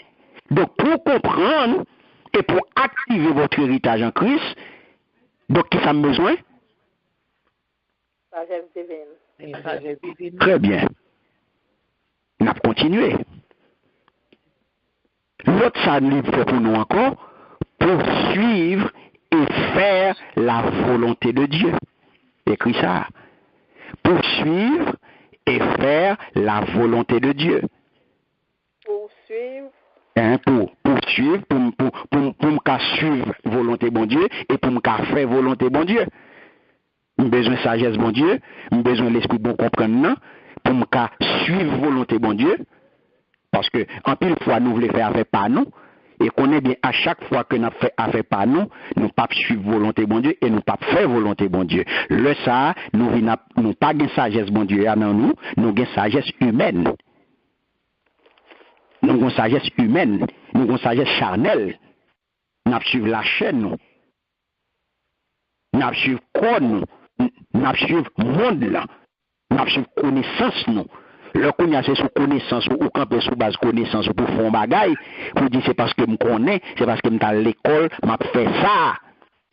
Donc pour comprendre et pour activer votre héritage en Christ, donc qui ça a besoin? Sagesse divine. Très bien. On a continué. L'autre ça nous fait pour nous encore pour suivre et faire la volonté de Dieu. Écris ça. Poursuivre et faire la volonté de Dieu. Poursuivre. Poursuivre, pour me suivre volonté bon Dieu et pour me faire volonté bon Dieu. J'ai besoin de sagesse bon Dieu, j'ai besoin de l'esprit bon comprendre pour me suivre volonté bon Dieu. Parce que en pile fois nous voulons faire affaire par nous. Et qu'on est bien à chaque fois que nous fait affaire par nous, nous pas suivre volonté bon Dieu et nous pas faire volonté bon Dieu. Le ça, nous pas de sagesse bon Dieu dans nous, nous avons sagesse humaine. Nous avons sagesse humaine, nous avons sagesse charnelle. Nous suivons la chaîne, nous suivons corps, nous suivons monde là, nous suivons connaissance nous. Le connaît c'est sous connaissance ou camper sous base connaissance pour faire un bagage, pour dire c'est parce que me connais, c'est parce que me dans l'école, m'a fait ça.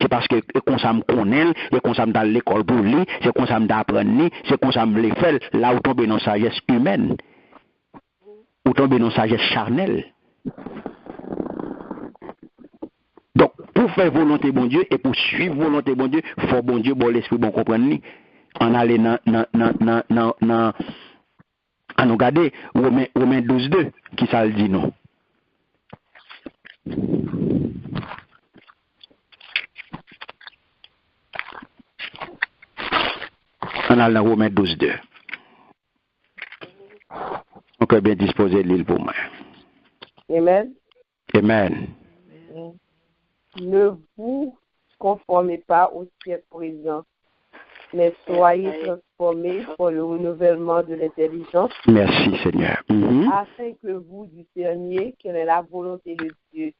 C'est parce que comme ça me connaît, et comme ça me dans l'école pour lui, c'est comme ça me d'apprendre, c'est comme ça me le faire là où tomber dans sagesse humaine. Ou tomber dans sagesse charnelle. Donc pour faire volonté bon Dieu et pour suivre volonté bon Dieu, faut bon Dieu bon l'esprit bon comprendre. On aller dans à nous garder Romains 12:2 qui ça le dit non. On a dans Romains 12:2. On peut bien disposer l'île pour moi. Amen. Amen. Ne vous conformez pas au siècle présent, mais soyez transformés par le renouvellement de l'intelligence. Merci Seigneur. Afin que vous discerniez quelle est la volonté de Dieu.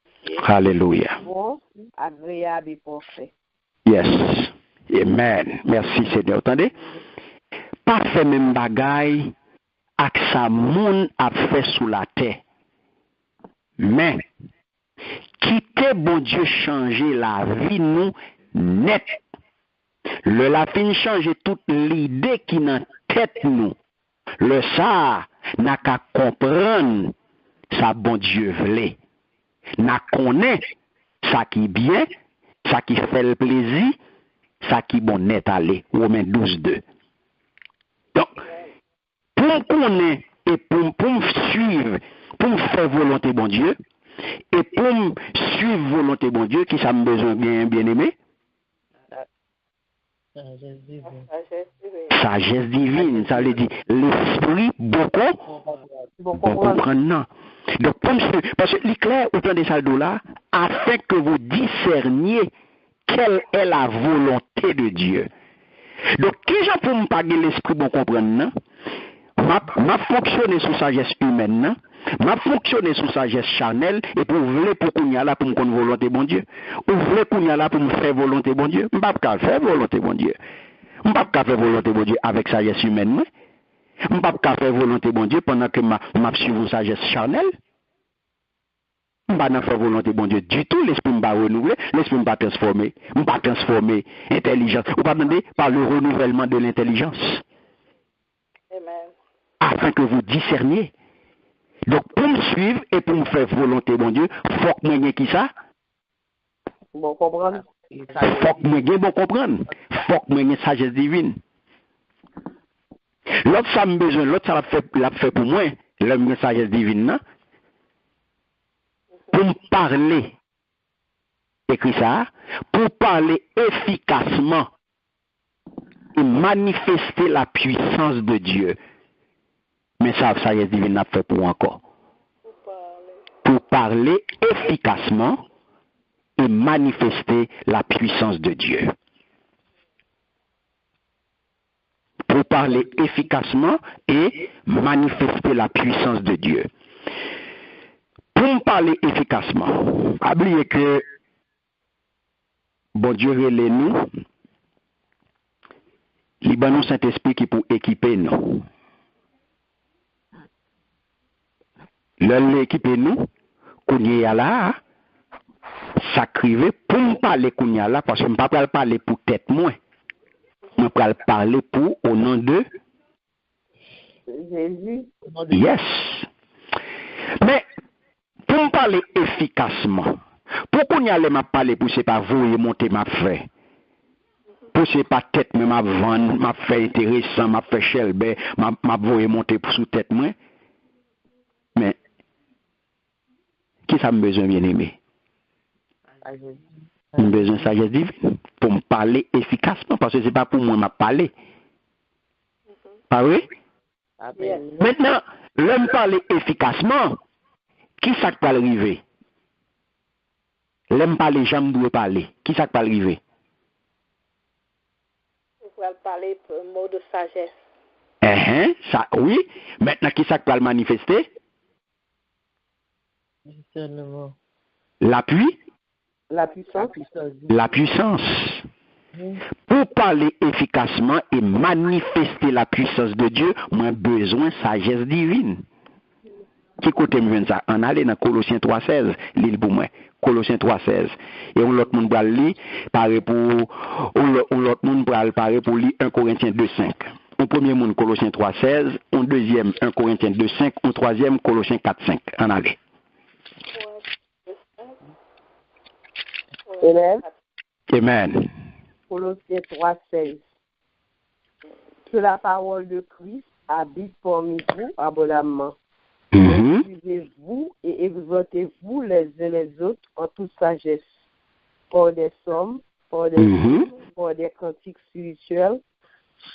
Alléluia. Bon, agréable et parfait. Yes. Amen. Merci Seigneur. Attendez. Pas fait même bagaille avec sa moun a fait sous la terre. Mais quitter bon Dieu changer la vie nous net. Le la fin changer toute l'idée qui dans tête nous. Le ça n'a qu'à comprendre ça bon Dieu voulait. N'a connaît ça qui bien, ça qui fait le plaisir, ça qui bon net aller. Romains 12:2. Donc pour me connaître et pour me suivre, pour me faire volonté bon Dieu et pour me suivre volonté bon Dieu qui ça me besoin bien aimé. Sagesse divine, ça veut dire l'esprit beaucoup comprendre. Donc, parce que l'éclair au plan des saldos là, afin que vous discerniez quelle est la volonté de Dieu. Donc, qui j'en pour me paguer l'esprit bon comprendre, m'a fonctionné sous sagesse humaine, m'a fonctionné sous sagesse charnelle, et pour voulez pour qu'on y a là pour me connaître volonté bon Dieu, ou voulez qu'on y a là pour me faire volonté bon Dieu, m'pas pas faire volonté bon Dieu. M'pas pas faire volonté bon Dieu avec sagesse humaine, m'pas pas faire volonté bon Dieu pendant que m'a suivi sagesse charnelle. M'pas pas faire volonté bon Dieu du tout, l'esprit m'pas renouveler, l'esprit m'pas transformer intelligence, ou pas demander par le renouvellement de l'intelligence. Amen. Afin que vous discerniez. Donc, pour me suivre et pour me faire volonté, bon Dieu, faut que moi qui ça? Bon comprendre. Faut que moi bon comprendre. faut que moi sagesse divine. L'autre ça me besoin, l'autre ça l'a fait pour moi, l'homme sagesse divine non? Pour me parler, écrit ça, pour parler efficacement et manifester la puissance de Dieu. Mais ça sagesse divine n'a fait pour encore. Pour parler efficacement et manifester la puissance de Dieu. Pour parler efficacement et manifester la puissance de Dieu. Pour me parler efficacement, oubliez que bon Dieu relève nous, il y a Saint-Esprit qui pour équiper nous. L'équiper nous, qu'on y a là, ça crive pour me parler qu'on y a là, parce que je ne peux pas parler pour tête moi. Je peux parler pour au nom de Jésus. Yes. Mais pour me parler efficacement, pour qu'on y a m'a parler pour c'est pas vous et monter ma frère. Pour c'est pas tête mais m'a vendre, m'a fait intéressant, m'a fait chelbe, m'a voyer monter pour sous tête moi. Mais qui ça me besoin bien aimé? J'ai besoin de sagesse divine pour me parler efficacement parce que c'est pas pour moi m'a parler. Ah oui? Maintenant, l'homme parler efficacement, qui ça peut arriver? L'homme parler, j'aime doit parler. Qui ça peut arriver? On va parler pour un mot de sagesse. Ça, oui. Maintenant, qui ça peut le manifester? L'appui? La puissance. La puissance. Pour parler efficacement et manifester la puissance de Dieu, moi besoin de sagesse divine. Qui côté me vient ça? On allait dans Colossiens 3:16, l'île pour moi. Colossiens 3:16. Et on l'autre monde va lire, pareil pour on l'autre monde va parler pour lire 1 Corinthiens 2:5. Un premier monde Colossiens 3:16, un deuxième 1 Corinthiens 2:5, un troisième Colossiens 4:5. On allait. Amen. Amen. Colossiens 3:16. Que la parole de Christ habite parmi vous abondamment. Instruisez-vous et exhortez-vous les uns les autres en toute sagesse, par des psaumes, par des hymnes, par des cantiques spirituels,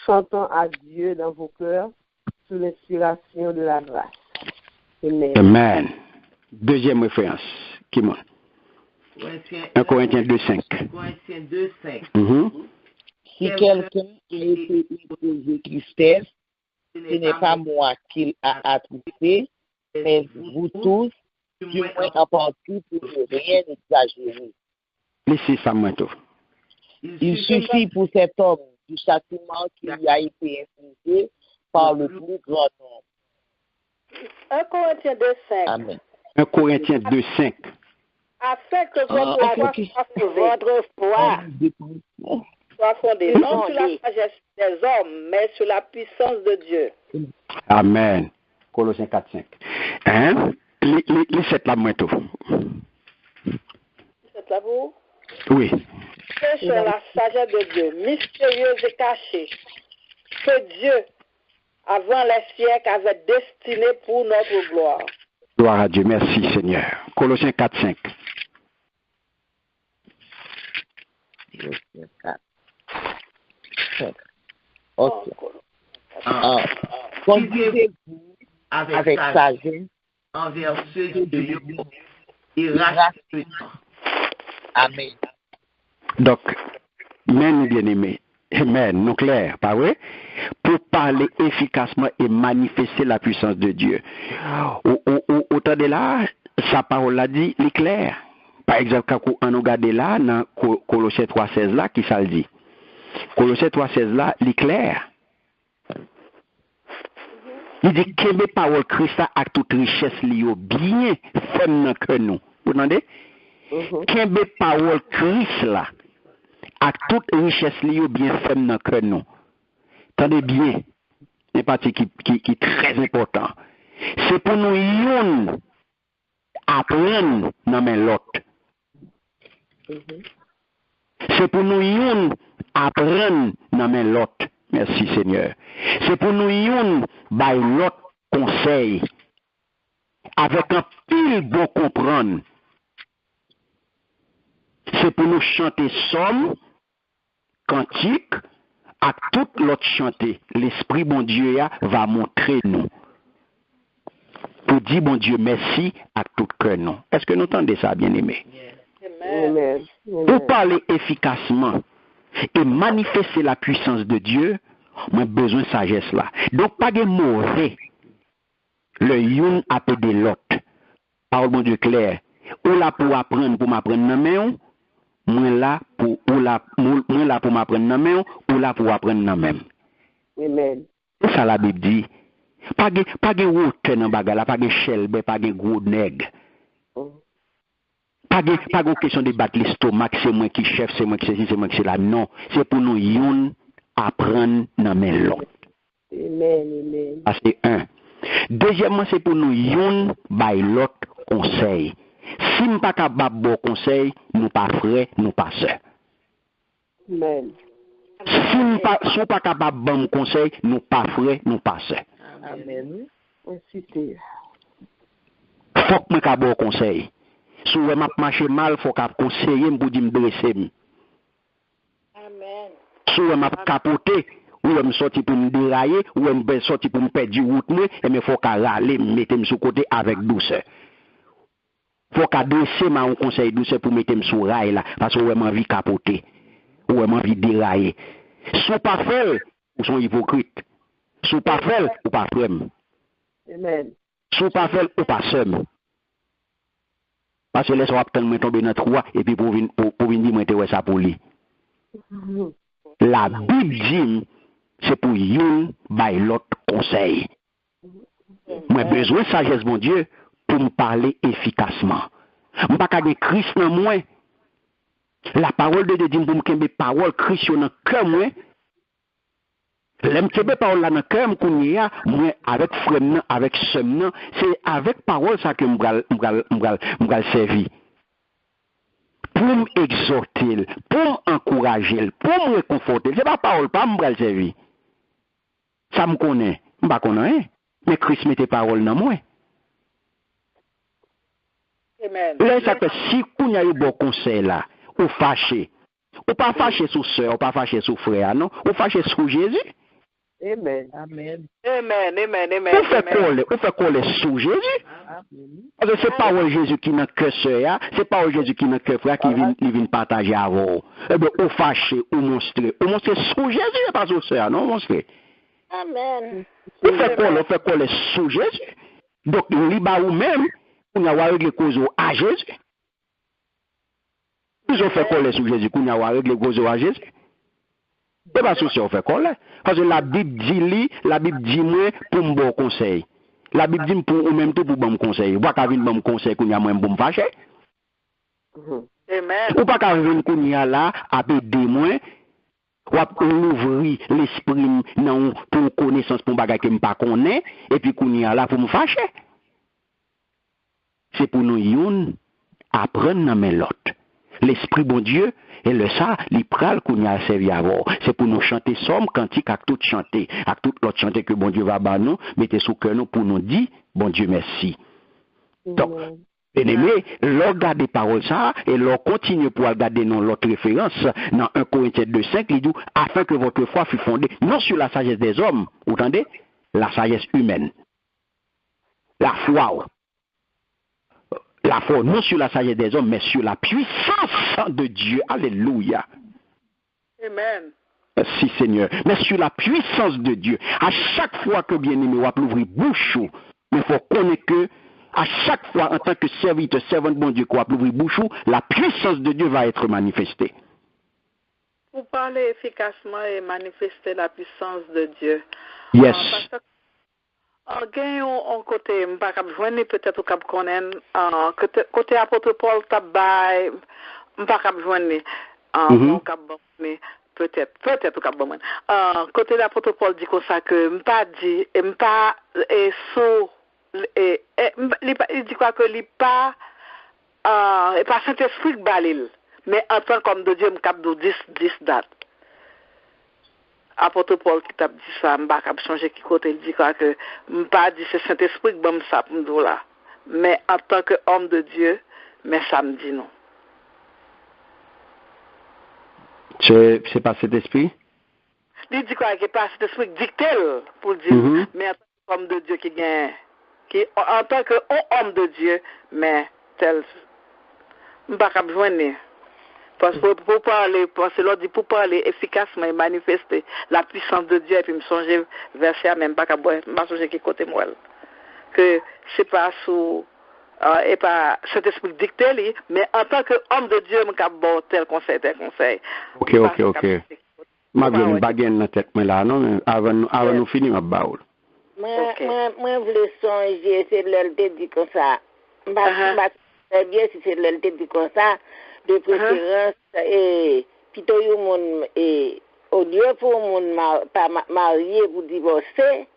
chantant à Dieu dans vos cœurs sous l'inspiration de la grâce. Amen. Amen. Deuxième référence. Qui monte? 1 Corinthiens 2:5. Corinthiens 2:5. Si quelqu'un a été éprouvé tristesse, ce n'est pas moi qu'il a attristé, mais vous tous, du moins en partie pour ne rien exagérer. Laissez ça moi tout. Il suffit pour cet homme du châtiment qui lui a été infligé par le plus grand nombre. 1 Corinthiens 2:5. Amen. 1 Corinthiens 2:5. Afin que votre foi votre foi soit fondée non sur la sagesse des hommes, mais sur la puissance de Dieu. Amen. Colossiens 4:5. Hein? Les 7 là moi tout. C'est là vous? Oui. C'est sur la sagesse de Dieu, mystérieuse et cachée, que Dieu, avant les siècles, avait destinée pour notre gloire. Gloire à Dieu. Merci Seigneur. Colossiens 4:5. Ok. Conduisez-vous avec sagesse envers ceux de Dieu et rachetez-moi. Amen. Donc, men bien-aimés, amen, non clair, pas vrai? Pour parler efficacement et manifester la puissance de Dieu. Autant de là, sa parole l'a dit, il est clair. Par exemple, quand on regarde là, dans Colossiens 3:16 là, qui ça le dit? Colossiens 3:16 là, il est clair. Il dit que mes paroles Christ a toute richesse liée bien ferme que nous. Vous entendez? Que mes paroles Christ là a toute richesse liée bien ferme que nous. Attendez bien. Une partie qui est très important. C'est pour nous yon apprendre dans l'autre. C'est pour nous yon apprendre dans mes l'autre. Merci Seigneur. C'est pour nous yon by l'autre conseil. Avec un pile bon comprendre. C'est pour nous chanter somme, cantique, à tout l'autre chanter. L'Esprit bon Dieu va montrer nous. Pour dire bon Dieu merci à tout cœur nous. Est-ce que nous entendez ça, bien-aimés? Amen. Pour parler efficacement et manifester la puissance de Dieu, on a besoin de sagesse là. Donc, pas de mauvais. Le yon appelle l'autre. Parole bon Dieu clair. Ou là pour apprendre, pour m'apprendre dans main, moi là pour m'apprendre dans main, ou là pour apprendre dans même. Amen. C'est ça la Bible dit. Pas de route dans bagala, pas de chelbe, pas de gros nègre. Pas de question de battre l'estomac, c'est moi qui chef, c'est moi qui c'est moi qui c'est là. Non, c'est pour nous yon apprendre dans main l'autre. Amen. Ça c'est un. Deuxièmement, c'est pour nous yon by l'autre conseil. Si nous pas capable bon conseil, nous pas frères, nous pas sœurs. Amen. Si nous pas capable bon conseil, nous pas frères, nous pas sœurs. Amen. Merci Seigneur. Faut que moi ka bon conseil. Si je m'a marché mal, faut qu'a conseiller pour dire me dresser. Amen. Si je m'a capoté, ou je me sorti pour me dérailler, ou je me sorti pour me perdre du route, et me faut qu'à râler, mettre me sur côté avec douceur. Faut qu'à dresser ma conseil douceur pour mettre me sur rail là, parce que je m'a envie capoter, ou je m'a envie dérailler. Si pas fait, ou sont hypocrites. Si pas fait, ou pas frère. Amen. Si pas fait, ou pas seul. Parce que laisse-moi tomber dans trois, et puis pour venir dire ça pour lui. La Bible dit, c'est pour yon by l'autre conseil. Moi besoin de sagesse, mon Dieu, pour me parler efficacement. Je ne peux pas de Christ dans moi. La parole de Dieu dit pour me faire des paroles Christ dans le cœur, moi. L'aime que parole là dans le cœur, moi, avec frère, avec sœur, c'est avec parole ça que je vais servir. Pour m'exhorter, pour m'encourager, pour me réconforter. C'est pas parole, pas me servir. Ça me connaît. Je ne connais pas. Mais Christ mette parole dans moi. Amen. Là, ça que si vous avez bon conseil là, ou fâché, ou pas fâché sur soeur, ou pas fâché sur frère, non, ou fâché sur Jésus. Amen. Amen. Ou fait coller sur Jésus. Parce que c'est pas Jésus qui n'a que soeur, c'est pas Jésus qui n'a que frère qui vient partager avec vous. Eh bien, ou fâché, ou monstré sur Jésus, pas sur soeur, non, monstré. Amen. Ou fait coller sur Jésus. Donc, il y ou même, on a réglé cause à Jésus. Ils ont fait coller sur Jésus, qu'on a réglé cause à Jésus. C'est pas souci, on fait coller. Parce que la Bible dit moi pour me bon conseil. La Bible dit pour ou même tout pour bon conseil. Ou pas qu'à venir bon conseil qu'on y a moins pour me fâcher. Amen. Ou pas qu'à venir qu'on y a là, à aider moi, ou ouvrir l'esprit non pour connaissance pour bagage que me pas connaît, et puis qu'on y a là pour me fâcher. C'est pour nous yon apprendre dans mes l'autre. L'esprit bon Dieu, et le ça, les pral qu'on y a servi à voir. C'est pour nous chanter somme, cantique, à tout chanter, à tout l'autre chanter que bon Dieu va ban nous, mettez sous cœur nous pour nous dire, bon Dieu merci. Donc, bien-aimé, l'on garde des paroles ça, et l'on continue pour regarder dans l'autre référence, dans 1 Corinthiens 2:5, il dit, afin que votre foi fût fondée, non sur la sagesse des hommes, vous entendez? La sagesse humaine. La foi, non sur la sagesse des hommes, mais sur la puissance de Dieu. Alléluia. Amen. Merci Seigneur. Mais sur la puissance de Dieu. À chaque fois que bien-aimé, on va ouvrir bouche, mais il faut connaître que à chaque fois, en tant que serviteur, servant de bon Dieu, qu'on va ouvrir bouche, la puissance de Dieu va être manifestée. Pour parler efficacement et manifester la puissance de Dieu. Yes. Gen yon côté m'pa k'ap joindre peut-être ou k'ap connaître côté apôtre Paul t'a bay m'pa k'ap joindre k'ap bon peut-être ou k'ap bon côté l'apôtre Paul dit comme ça que m'pa dit m'pa so il dit quoi que il pas Saint-Esprit balil mais en tant qu'homme de Dieu, je suis 10 dates. Apôtre Paul qui t'a dit ça, je ne vais pas changer qui côté, il dit que je ne pas dit c'est Saint-Esprit qui me ça pour là. Mais en tant qu'homme de Dieu, mais ça me dit non. C'est pas cet esprit? Il dit quoi, que pas cet esprit dicté pour dire, mais en tant qu'homme de Dieu en tant qu'homme de Dieu, mais tel, je ne vais pas joindre. Parce que pour parler efficacement et manifester la puissance de Dieu, et puis me songer verset même pas qu'à songer qui côté moi. Que c'est pas sous et pas cet esprit dicté, mais en tant qu'homme de Dieu, je bon tel conseil. Ok. Ma bien une baguette dans la tête, mais là, non, avant nous finir ma baoul. Moi, je voulais songer, c'est l'LT dit comme ça. Très bien, si c'est l'LT dit comme ça. De préférence et plutôt au lieu pour mon pas marié pour divorcer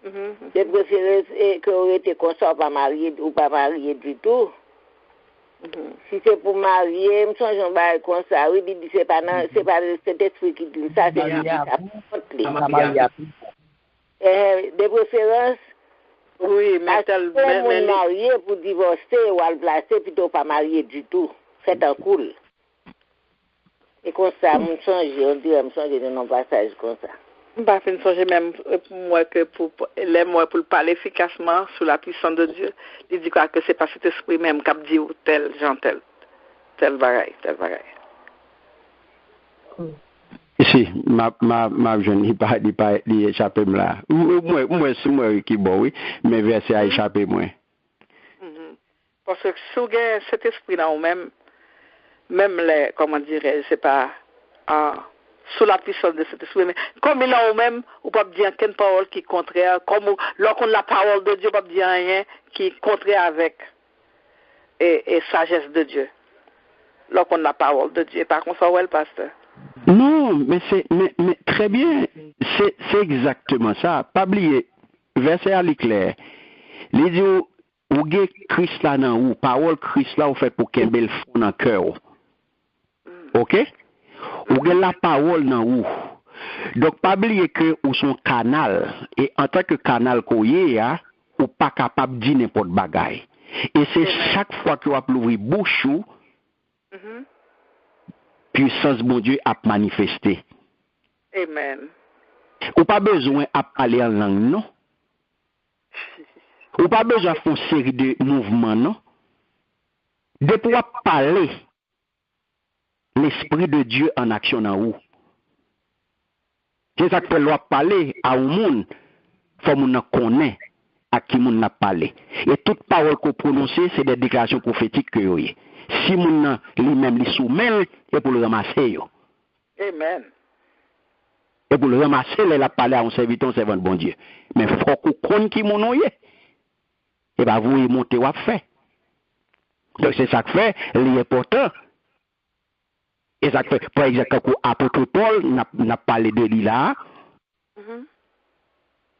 de préférence que aurait été consort pas marié ou pas marié du tout. Si c'est pour marier, me songe pas comme ça. Oui, dit c'est pas cet esprit qui dit ça, c'est de préférence. Oui, mais mon marié pour divorcer ou à le placer plutôt pas marié du tout. C'est un cool. Et comme ça, on dirait de nos passages comme ça. Je ne vais pas songer même pour moi que pour parler efficacement sous la puissance de Dieu. Il dit quoi que c'est pas cet esprit même qui dit tel bagaille. Si, ma jeune, il pas échappé là. Moi, c'est moi qui bon, oui, mais verset a échappé moi. Parce que si vous avez cet esprit là, même les, comment dirais-je, c'est pas sous la puissance de cet esprit, mais comme il a même, on peut dire qu'une parole qui est contraire, comme lorsqu'on a la parole de Dieu, on peut dire rien qui est contraire avec et sagesse de Dieu. Lorsqu'on a la parole de Dieu, par contre, ça ouais, le pasteur. Non, mais très bien, c'est exactement ça. Pas oublier, verset à l'éclair. Les dit ou avez Christ là dans ou parole Christ là ou fait pour qu'un bel fond dans cœur. OK? Ou avez la parole dans ou. Donc pas oublier que ou son canal et en tant que canal koyé ou pas capable de dire n'importe bagaille. Et c'est chaque fois que vous ouvrir bouche ou puissance bon Dieu a manifesté. Amen. Ou pas besoin à parler en langue, non? Ou pas besoin de faire une série de mouvements, non? De pouvoir parler l'Esprit de Dieu en action en vous. C'est ça que l'on parler à un monde, il faut qu'on connaisse à qui on a parlé. Et toute parole qu'on prononce, c'est des déclarations prophétiques que vous avez. Si mon lui-même les soumet, et pour le ramasser. Amen. Et pour le ramasser, il a parlé à un serviteur, un servant de bon Dieu. Mais il faut qu'on connaisse qui mon est. Et bien vous y montez ou à faire. Donc c'est ça que fait, l'important. Et ça que fait, par exemple, quand l'apôtre Paul n'a parlé de lui là.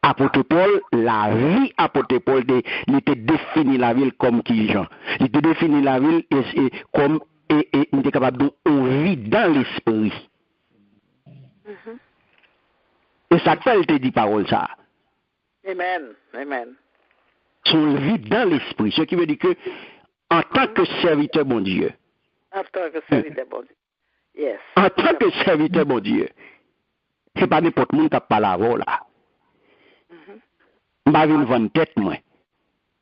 Apôtre Paul, la vie apôtre Paul, il était défini la ville comme qui gens. Il était défini la ville comme il était capable de vivre dans l'esprit. Et ça fait, il te dit parole ça. Amen. Son vie dans l'esprit. Ce qui veut dire que, en tant que serviteur bon Dieu. En tant que serviteur bon Dieu. Yes. En tant que serviteur bon Dieu. C'est pas n'importe qui qui parle avant là. Je vais vendre tête, moi.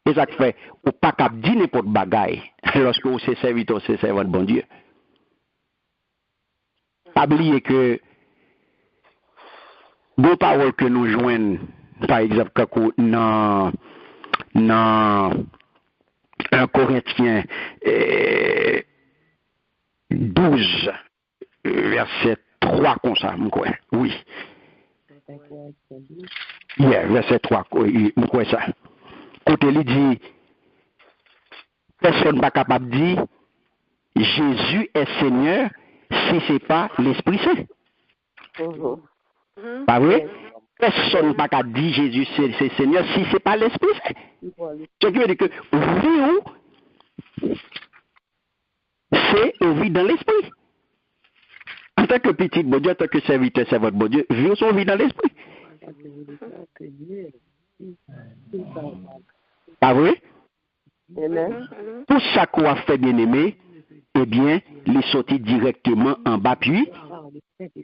Et ça fait, ou pas qu'à dire n'importe bagaille, lorsque vous êtes serviteur, c'est servant de bon Dieu. Pas oublier que, vos paroles que nous joignons, par exemple, dans 1 Corinthiens 12, verset 3, comme ça, oui. Verset 3, quoi ça? Côté il dit, personne n'est capable de dire Jésus est Seigneur si ce n'est pas l'Esprit Saint. Pas vrai? Personne n'est pas capable de dire Jésus c'est Seigneur si ce n'est pas l'Esprit Saint. Ce qui veut dire que c'est vivre dans l'esprit. En tant que petit bon Dieu, en tant que serviteur, c'est votre bon Dieu, vivre son vie dans l'esprit. Pas vrai? Tout ça qu'on a fait, bien aimé, eh bien, il est sorti directement en bas puis.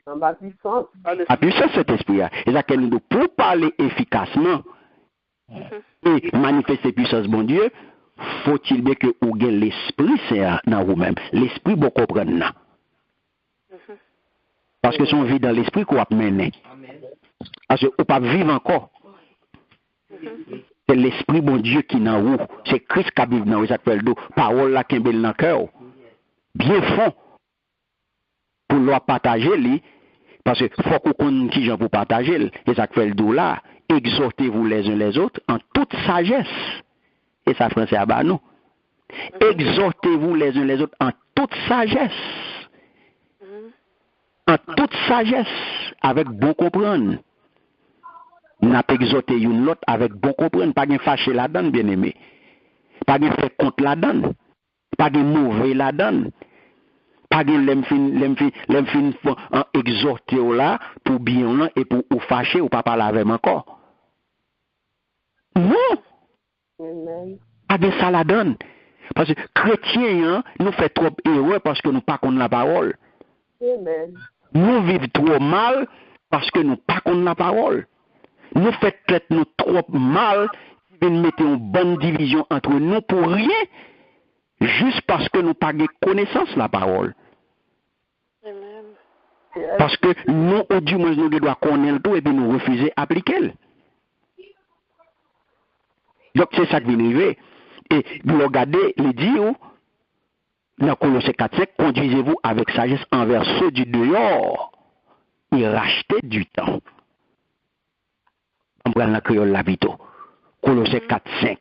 En bas puissance. En puissance, cet esprit-là. Et ça, pour parler efficacement et manifester puissance, bon Dieu, faut-il bien que vous ayez l'esprit, c'est dans vous-même. L'esprit, vous comprenez. Parce que son vie dans l'esprit qu'on a mené. Parce que vous ne pouvez pas vivre encore. C'est l'esprit, bon Dieu, qui est dans vous. C'est Christ qui vit dans vous. Ça s'appelle d'eau. Parole là qui est dans le cœur. Bien fond. Pour leur partager, parce qu'il faut qu'on connaisse qui gens pour partager. Et ça fait le dos là. Exhortez-vous les uns les autres en toute sagesse. Et ça, français à bas nous. Exhortez-vous les uns les autres en toute sagesse. En toute sagesse, avec bon comprendre. N'a pas exhorté une l'autre avec bon comprendre. Pas de fâché là-dedans, bien aimé. Pas de fait contre là-dedans. Pas de mauvais là-dedans. Pas de l'emfin exhorter là pour bien là et pour ou fâcher ou pas parler avec encore. Non. Pas de ça là-dedans. Parce que chrétiens, nous fait trop erreur parce que nous pas connaissons la parole. Amen. Nous vivons trop mal parce que nous pas connaissons la parole. Nous faisons nous trop mal, nous mettons une bonne division entre nous pour rien, juste parce que nous pas de connaissance de la parole. Amen. Parce que nous, au du moins, nous devons connaître tout et puis nous refuser d'appliquer. Donc c'est ça qui vient arriver. Et vous regardez, les dieux, dans Colossiens 4:5, conduisez-vous avec sagesse envers ceux du dehors et rachetez du temps. On prend la créole la vito. Colossiens 4:5.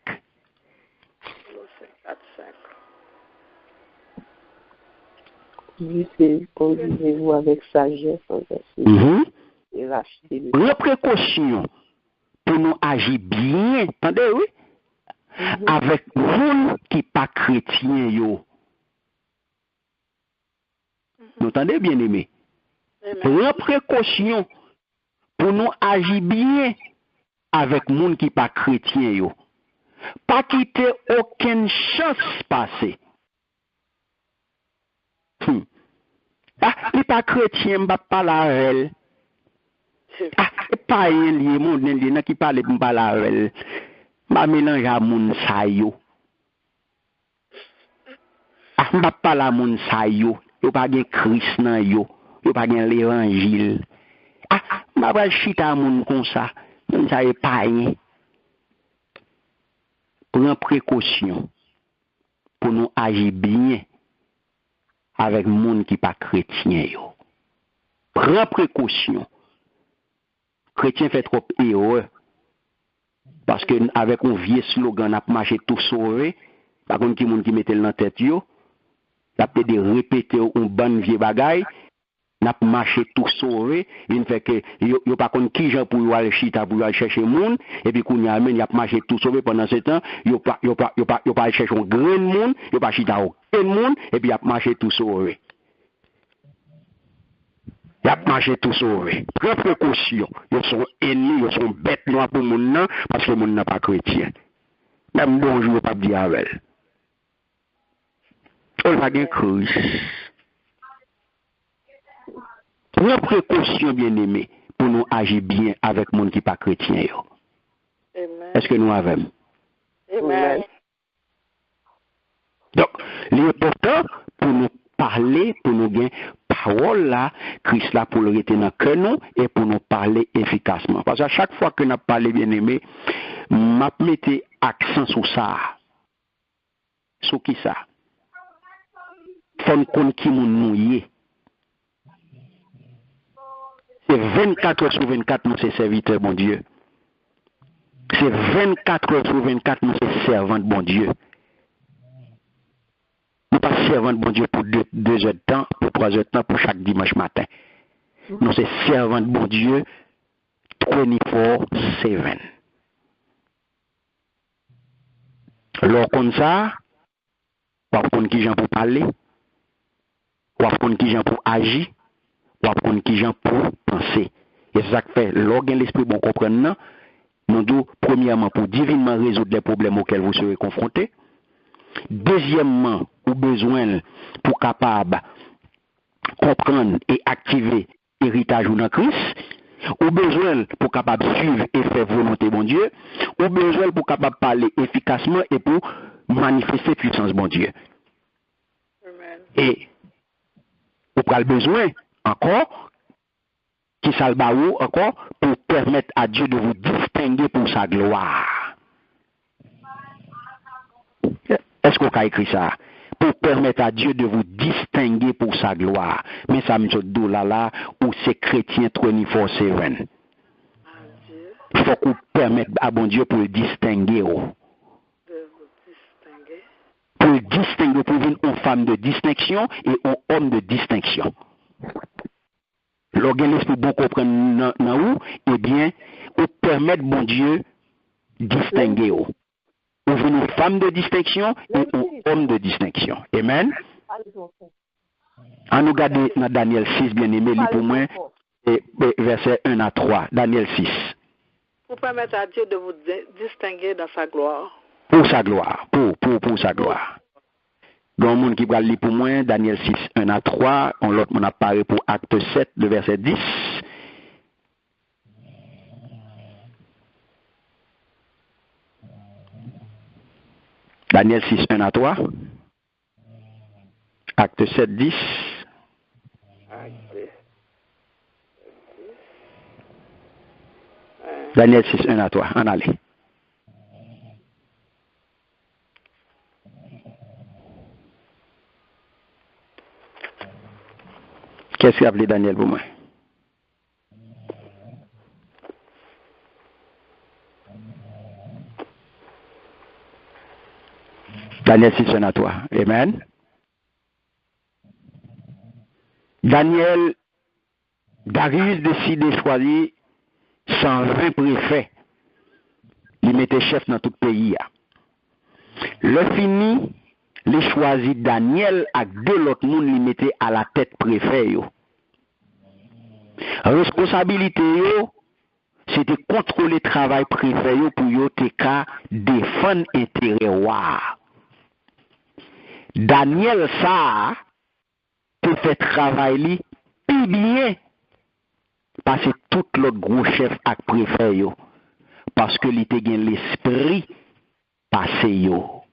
Conduisez-vous avec sagesse envers ceux et rachetez du temps. La précaution pour nous agir bien, entendez, oui? Avec vous qui pas chrétien yo. Vous entendez bien aimé? La précaution pour nous agir bien avec moun qui pas chrétien yo. Pas quitter aucune chance passer. Ah, il pas chrétien, m'pa pas la rel. Ah, pas un lié moun lié qui parle m'pa la rel. M'a mélange à moun sa yo. Ah, m'pa pas la moun sa yo. Yo pas gen Christ nan yo. Yo pas gen l'évangile. Ah, m'a pas chita moun comme ça. Moun sa est pas rien. Prends précaution pour nous agir bien avec moun qui pas chrétien yo. Prends précaution. Chrétien fait trop erreur. Parce que avec un vieux slogan, on a marché tout sauvé. Par contre, qui moun qui mette dans la tête yo, y a peut-être de répéter un bon vieux bagay, n'a marché tout sauvé, il fait que yo pas connait qui gens pour aller chita pour aller chercher moun et puis qu'on y a marché tout sauvé pendant ce temps, yo pas aller chercher un grand monde, yo pas chita aucun monde et puis y a marché tout sauvé. Y a marché tout sauvé. Prends précaution, ils sont ennemis, ils sont bêtes noirs pour moun nan parce que moun n'a pas chrétien. Même bonjour pas dire avec. On va gen Christ. Prends précaution, bien-aimé, pour nous agir bien avec les gens qui ne sont pas chrétiens. Est-ce que nous avons? Amen. Donc, l'important pour nous parler, pour nous gagner parole là, Christ là pour le retenir que nous et pour nous parler efficacement. Parce qu'à chaque fois que nous parlons, bien-aimé, m'a mettez accent sur ça. Sur qui ça? Faut nous connaître qui nous y est. C'est 24 heures sur 24, nous c'est serviteurs, bon Dieu. C'est 24 heures sur 24, nous c'est servants, bon Dieu. Nous pas servants, bon Dieu, pour 2 heures de temps, pour 3 heures de temps, pour chaque dimanche matin. Nous c'est servants, bon Dieu, 24/7. Alors comme ça, pas pour qui j'en pour parler, ou apprendre qui gens pour agir, ou apprendre qui gens pour penser. Et c'est ça que fait, l'organe l'esprit bon comprendre, nous devons premièrement pour divinement résoudre les problèmes auxquels vous serez confrontés. Deuxièmement, ou besoin pour capable comprendre et activer l'héritage ou dans Christ, ou besoin pour capable suivre et faire volonté bon Dieu, ou besoin pour capable parler efficacement et pour manifester puissance bon Dieu. Amen. Et vous avez besoin encore qui salbaou encore pour permettre à Dieu de vous distinguer pour sa gloire. Est-ce qu'on a écrit ça? Pour permettre à Dieu de vous distinguer pour sa gloire. Mais ça me dit là où c'est chrétien 24/7. Il faut qu'on permette à bon Dieu pour le distinguer. De vous distinguer. Pour le distinguer, pour venir une femme de distinction et un homme de distinction. L'organe pour bon comprendre dans où, eh bien, pour permettre bon Dieu distinguer. Ou une femme de distinction et un homme de distinction. Amen. On nous regarde dans Daniel 6, bien aimé, lis pour moi, verset 1 à 3. Daniel 6. Pour permettre à Dieu de vous distinguer dans sa gloire. Pour sa gloire. Pour sa gloire. Donc, monde qui va lire pour moi, Daniel 6, 1 à 3. On l'autre, on apparaît pour acte 7, le verset 10. Daniel 6, 1 à 3. Acte 7, 10. Daniel 6, 1 à 3. En allez. Qu'est-ce qu'il a appelé Daniel pour moi? Daniel 6, 1 à 3. Amen. Daniel, Darius décide de choisir 120 préfets. Il mettait chef dans tout le pays. Le fini, il choisit Daniel avec deux autres monde, il mettait à la tête préfet. Responsabilité, c'était contrôler le travail préfet pour yo te ka défendre intérêt. Daniel ça te fait travailler plus bien parce que tout l'autre gros chef ak préfet yo parce que li te gen l'esprit passé yo.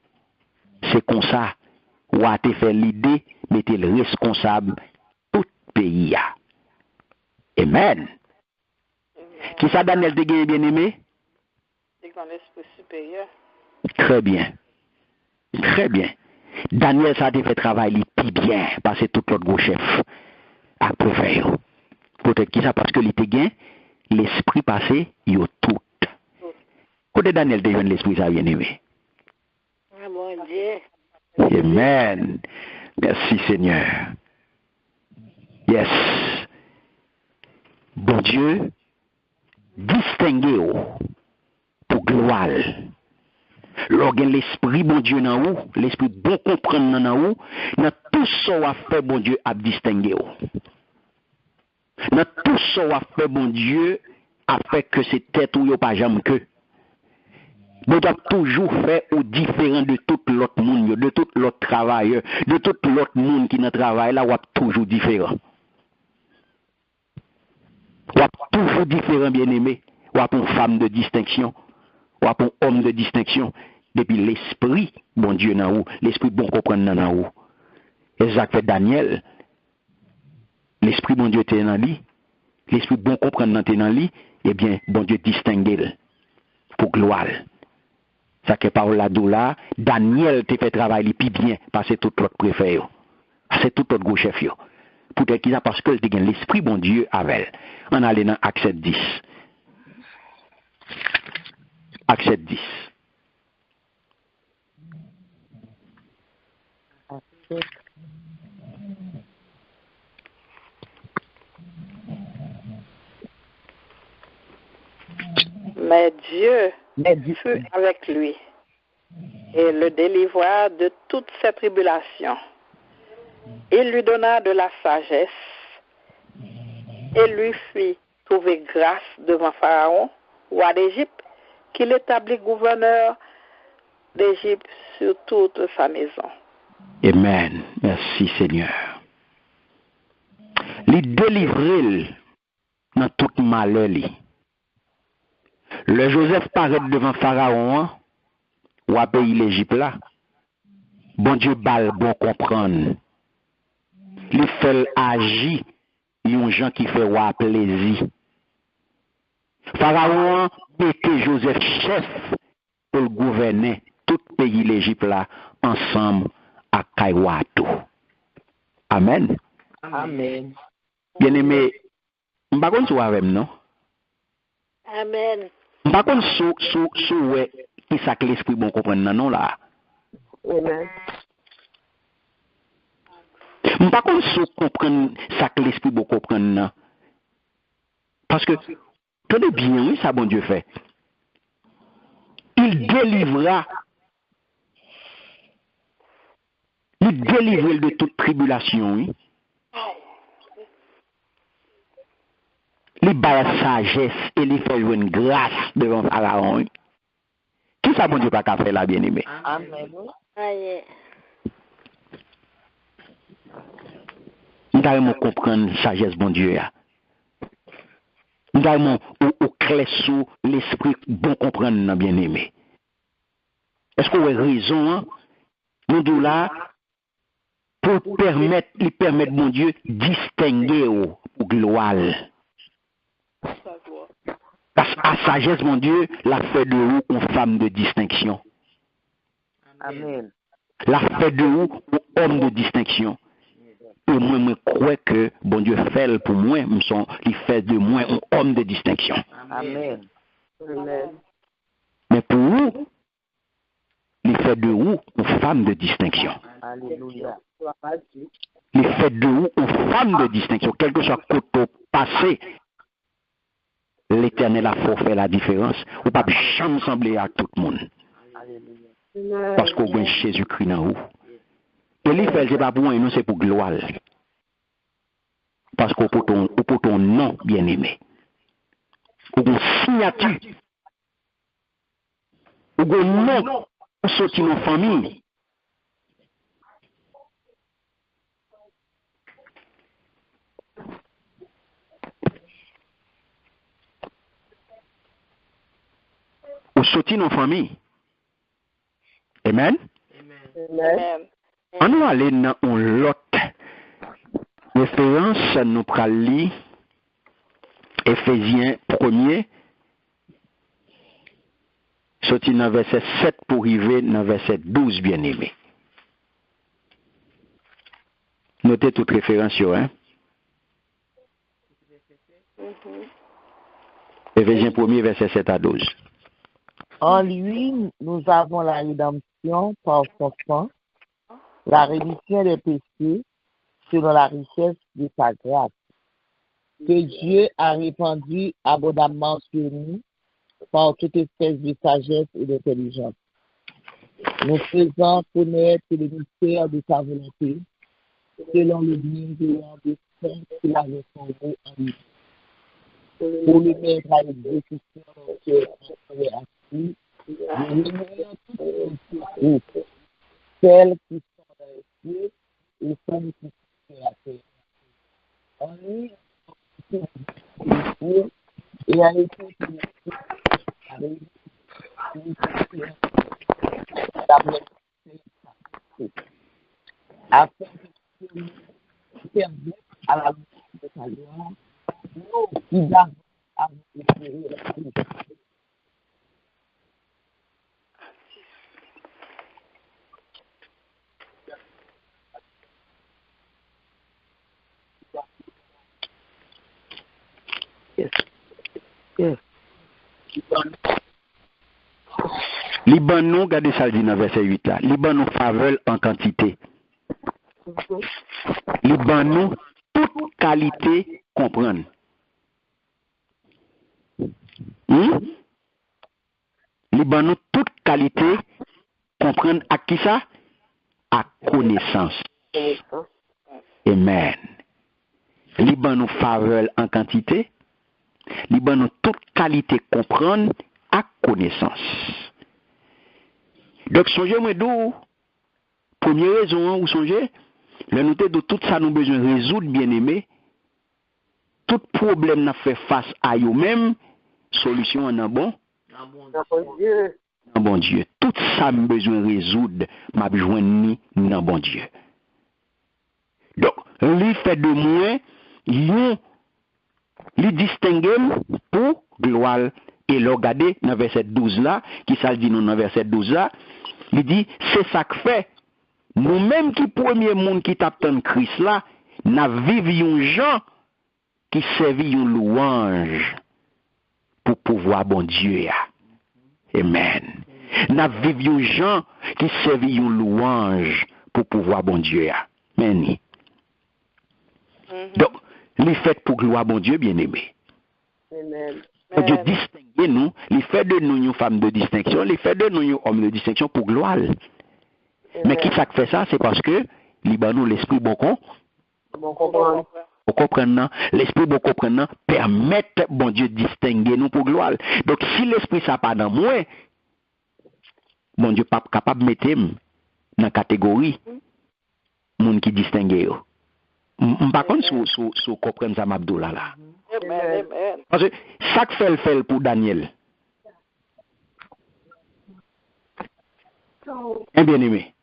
C'est comme ça ou a te fait l'idée mettez le responsable tout pays. Amen. Qui ça Daniel te gen bien aimé? C'est dans l'esprit supérieur. Très bien. Très bien. Daniel, ça a fait travail plus bien, parce que tout l'autre gros chef a préféré. Peut-être qui ça, parce que l'été gain, l'esprit passé, il a tout. Côté Daniel, déjà l'esprit, ça bien aimé. Ah mon Dieu. Amen. Merci Seigneur. Yes. Bon Dieu, distinguez-vous pour gloire. L'organe l'esprit bon Dieu dans vous, l'esprit bon comprendre dans vous, dans tout ça va faire bon Dieu à distinguer. Dans tout ça va faire bon Dieu a fait que c'est tête ou pas jamais que. Bon Dieu a toujours fait au différent de tout l'autre monde, de tout l'autre travailleur, de tout l'autre monde qui dans travail là, ou toujours différent. Ou toujours différent bien aimé, ou une femme de distinction. Ou un homme de distinction, depuis l'esprit, bon Dieu, dans vous, l'esprit bon comprendre dans vous. Et ça fait Daniel, l'esprit bon Dieu était dans lui, l'esprit bon comprendre dans lui, eh bien, bon Dieu distingue pour gloire. Ça que par là d'où là, Daniel te fait travailler plus bien, parce que tout l'autre préfet, c'est tout l'autre gros chef. Peut-être qu'il a parce que l'esprit bon Dieu avec. On allait dans Acte 10. Acte 10. Mais Dieu fut avec lui et le délivra de toute cette tribulation. Il lui donna de la sagesse et lui fit trouver grâce devant Pharaon, roi d'Égypte, qu'il établit gouverneur d'Égypte sur toute sa maison. Amen. Merci Seigneur. Il délivre dans tout malheur. Le Joseph paraît devant Pharaon, ou à pays l'Égypte là. Bon Dieu bal bon comprendre. Il fait agir, yon gens qui fait wa plaisir. Pharaon était Joseph chef pour le gouverner tout pays l'Égypte là ensemble à Kaiwato. Amen. Amen. Bien-aimé, m'pa konn sou avec non? Amen. M'pa konn sou ouais qui ça que l'esprit bon comprendre non là. Amen. M'pa konn sou comprendre ça que l'esprit bon comprendre non. Parce que tenez bien, oui, ça bon Dieu fait. Il délivra de toute tribulation, oui. Il bat la sagesse et il fait une grâce devant Pharaon. Oui. Qui ça bon Dieu pas qu'à faire là, bien-aimé? Amen. Amen. Nous devons comprendre la sagesse bon Dieu. Nous devons au clair sous l'esprit bon comprendre, bien-aimé. Est-ce qu'on a raison, hein? Nous devons là, pour permettre mon Dieu distinguer pour gloire. Parce que la sagesse, mon Dieu, l'a fait de vous une femme de distinction. Amen. L'a fait de vous un homme de distinction. Et moi, je crois que bon Dieu fait pour moi, il fait de moi un homme de distinction. Amen. Amen. Mais pour vous, il fait de vous une femme de distinction. Alléluia. Il fait de vous une femme de distinction. Quel que soit le côté passé, l'Éternel a fait la différence. Ou pas jamais sembler à tout le monde. Alléluia. Parce qu'on a Jésus-Christ dans vous. Et il fait, c'est pas pour moi, non, c'est pour gloire. Parce qu'on pour ton nom, bien-aimé. Ou une signature. Ou un nom pour sortir nos familles. Ou sortir nos familles. Amen. Amen. On nous aller dans l'autre référence, nous prenons lire Éphésiens 1er, sorti dans verset 7 pour arriver dans verset 12, bien aimé. Notez toute référence, hein? Éphésiens 1er, verset 7 à 12. En lui, nous avons la rédemption par son sang, la rémission des péchés selon la richesse de sa grâce, que Dieu a répandu abondamment sur nous par toute espèce de sagesse et d'intelligence, nous faisant connaître le mystère de sa volonté, selon le bienveillant dessein qu'il avait fondé en lui, pour le mettre à l'exécution que avait acquis, celles qui sont dans les cieux et celles qui sont sur la terre. En lui, et a été avec afin que nous permettre à la lumière de sa gloire, nous qui avons à vous éclairer la vie. Yes. Yes. Liban, regardez ça dit dans verset 8 là. Liban, faveur en quantité. Liban, toute qualité comprendre. Liban, toute qualité comprendre à qui ça? À connaissance. Amen. Li ban nous faveur en quantité, li ban nous toute qualité comprendre à connaissance. Donc songez-moi d'où première raison ou songez, le noter de tout ça nous besoin résoudre bien aimé. Tout problème n'a fait face à eux-mêmes, solution en un bon Dieu. En bon Dieu. Tout ça nous besoin résoudre, m'a besoin ni dans bon Dieu. Donc, lui fait de moi, lui distingue pour gloire. Et le regarder dans verset 12 là, qui ça dit nous dans verset 12 là, il dit, c'est ça que fait. Nous-mêmes qui premier monde qui t'attend Christ là, n'a vivions gens qui servent louange pour pouvoir bon Dieu. Amen. N'a vivions gens qui servent louange pour pouvoir bon Dieu. Amen. Donc, les fêtes pour gloire bon Dieu bien-aimé. Amen. Dieu distingue nous, les faits de nous, une femme de distinction, les faits de nous, un homme de distinction pour gloire. Mais qui ça fait ça? C'est parce que nous l'esprit bon comprenant, l'esprit bon comprenant permet bon Dieu de distinguer nous pour gloire. Donc si l'esprit ça pas dans moi, bon Dieu pas capable de mettre dans la catégorie monde qui distingue. Par contre, si vous comprenez ça, Mabdoula là. Parce que ça fait pour Daniel. Un bien-aimé.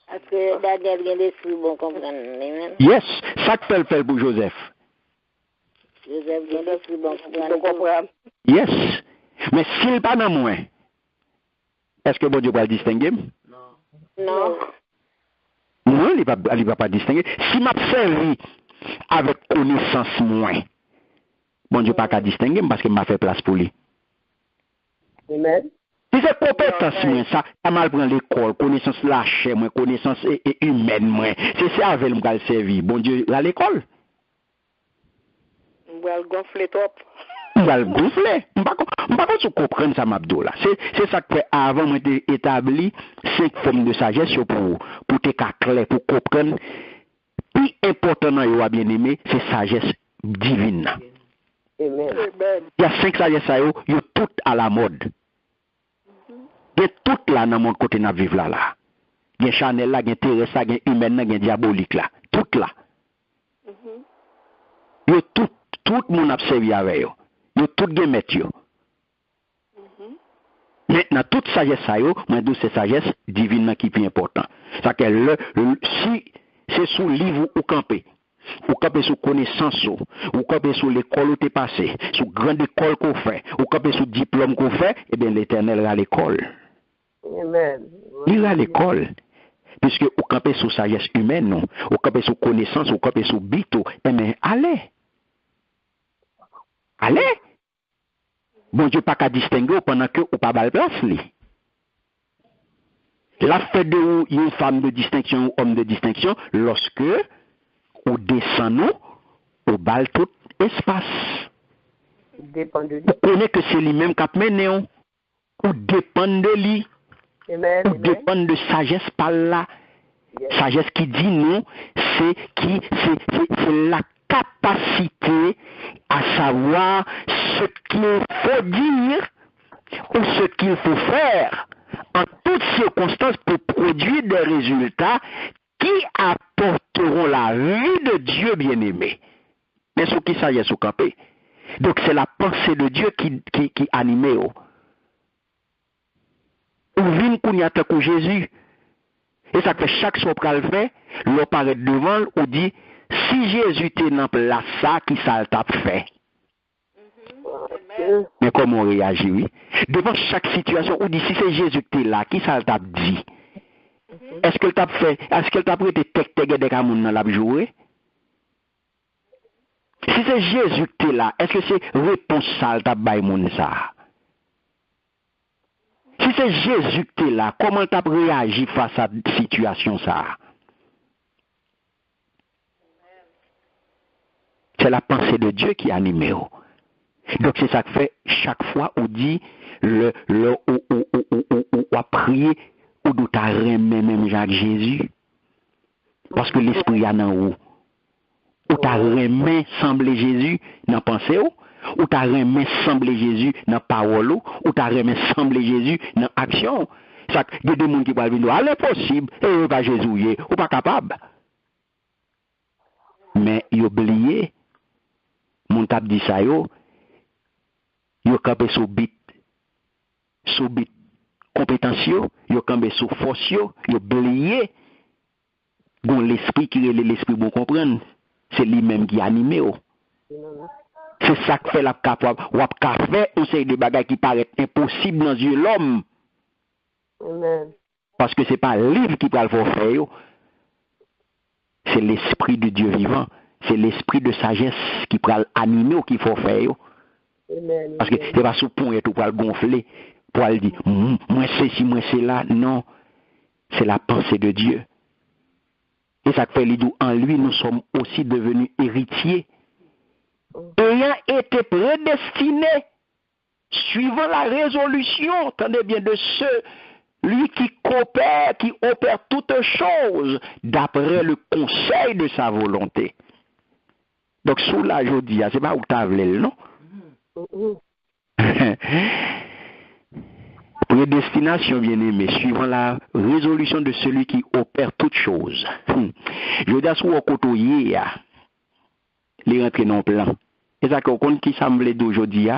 Parce que Daniel vient d'esprit bon comprendre. Yes, ça fait pour Joseph. Joseph vient d'esprit bon comprendre. Yes. Mais s'il pas dans moi, est-ce que bon Dieu va le distinguer? Non. Non, il ne va pas distinguer. Si m'a servi avec connaissance moins, bon Dieu pas qu'à distinguer parce qu'il m'a fait place pour lui. Amen. Si c'est compétence moins, ça mal prendre l'école, connaissance lâchée moins, connaissance humaine moins. C'est ça avec moi le servir. Bon Dieu, à l'école. On va le gonfler trop. On va le gonfler. Par contre, tu comprends ça, Mabdo là. C'est ça que avant, moi, j'ai établi 5 formes de sagesse pour te clair, pour comprendre. Plus important, bien aimé, c'est sagesse divine. Amen. Il y a 5 sagesses, ils sont toutes à la mode. Il y a toutes là dans mon côté de vivre là. Il y a Chanel là, il y a Thérèse là, il y a humaine là, il y a diabolique là. Toutes là. Il y a tout le monde a servi avec eux. Il y a tout le monde. Maintenant, toute sagesse, moi, c'est sagesse divine qui est plus important. C'est-à-dire que si c'est sous livre ou campé, ou campé sous connaissance, ou campé sous l'école où tu es passé, sous grande école qu'on fait, ou campé sous diplôme qu'on fait, eh bien, l'Éternel est à l'école. Amen. Il est à l'école. Puisque ou campé sous sagesse humaine, non, ou campé sous connaissance, ou campé sous bito, eh bien, allez. Allez. Bon Dieu pas qu'à distinguer pendant que ou pas bal place li. La fait de une femme de distinction ou homme de distinction lorsque ou descend nous au bal tout espace. Dépend de lui. Vous connaissez que c'est lui-même qui a mené ou dépend de lui. Amen. Ou dépend de sagesse par là. Yes. Sagesse qui dit non, c'est la capacité à savoir ce qu'il faut dire ou ce qu'il faut faire en toutes circonstances pour produire des résultats qui apporteront la vie de Dieu bien-aimé. Mais ce qui s'agit de camper. Donc c'est la pensée de Dieu qui anime. Ou vient qu'on y a que Jésus. Et ça fait chaque chose qu'elle fait, l'on paraît devant, on dit, si Jésus était dans place, ça, qui ça t'a fait? Mais comment on réagit, oui? Devant chaque situation, on dit, si c'est Jésus qui est là, qui ça t'a dit? Est-ce qu'elle t'a fait, est-ce qu'elle t'a prêté tec-tec de camoun dans la jouer? Si c'est Jésus qui est là, est-ce que c'est réponse ça t'a bail moun ça? Si c'est Jésus qui est là, comment tu as réagi face à cette situation ça? C'est la pensée de Dieu qui anime. Donc c'est ça que fait chaque fois on dit ou a prié ou doit remettre même Jacques Jésus parce que l'esprit a dans Ou t'as remis sembler Jésus dans pensée ou t'as remis sembler Jésus dans parole ou t'as remis sembler Jésus dans action. Ça il y a des gens qui parlent dire ah l'impossible et pas Jésus ou pas capable. Mais il oublié mon tap dit ça yo campé sous bit compétence yo campé sous force yo oublié bon l'esprit qui est l'esprit bon comprendre. C'est lui-même qui anime. C'est ça que fait la capable. Ou a fait on sait des bagages qui paraissent impossibles dans Dieu l'homme. Parce que c'est pas le livre qui peut le faire. C'est l'esprit de Dieu vivant. C'est l'esprit de sagesse qui peut animer ou qui faut faire. Parce que c'est pas sous point et tout pour le gonfler. Pour le dire, moi c'est ci, moi c'est là. Non. C'est la pensée de Dieu. Et ça fait les en lui, nous sommes aussi devenus héritiers. Ayant été prédestinés, suivant la résolution, attendez bien, de celui qui opère toutes choses d'après le conseil de sa volonté. Donc, sous la jodi, c'est pas où tu as voulu, non? Prédestination, bien-aimé, suivant la résolution de celui qui opère toutes choses. Je dis à ce côté, les rentrer dans le plan. Et ça, qu'on qui semble d'aujourd'hui,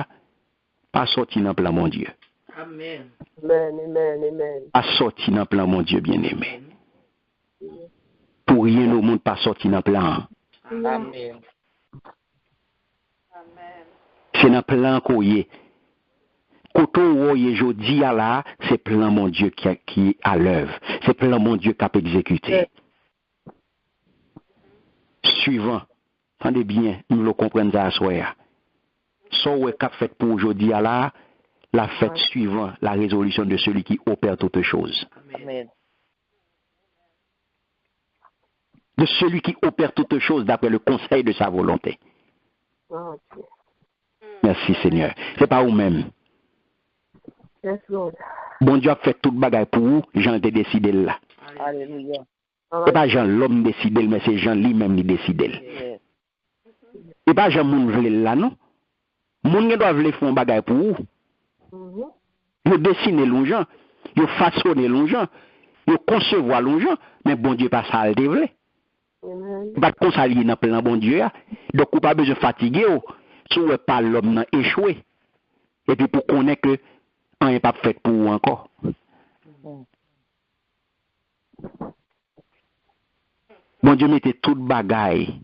pas sorti dans le plan, mon Dieu. Amen. Pas sorti dans le plan, mon Dieu, bien-aimé. Pour rien au monde, pas sorti dans le plan. Amen. C'est dans le plan qu'on y est. Quand on voit aujourd'hui là, c'est plein mon Dieu qui est à l'œuvre. C'est plein mon Dieu qui a exécuté. Suivant. Attendez bien, nous le comprenons à soi. Ce qu'a fait pour aujourd'hui là, la fête suivant la résolution de celui qui opère toutes choses. Amen. De celui qui opère toutes choses d'après le conseil de sa volonté. Merci Seigneur. C'est pas vous-même. Yes, Lord. Bon Dieu a fait toute bagaille pour vous, Jean a décidé là. Alléluia. C'est pas Jean l'homme décidé, mais c'est Jean lui-même qui décide. C'est pas Jean moun vle là, non? Moun doit vle faire un bagaille pour vous. Vous dessinez l'ongeant, vous façonnez l'ongeant, vous concevoir l'ongeant, mais bon Dieu pas ça le vle. Pas comme ça lié dans plein bon Dieu. Donc vous pas besoin de fatiguer, si vous pas l'homme n'a échoué. Et puis pour connaître que on n'est pas fait pour vous encore. Bon Dieu mettez toute bagaille.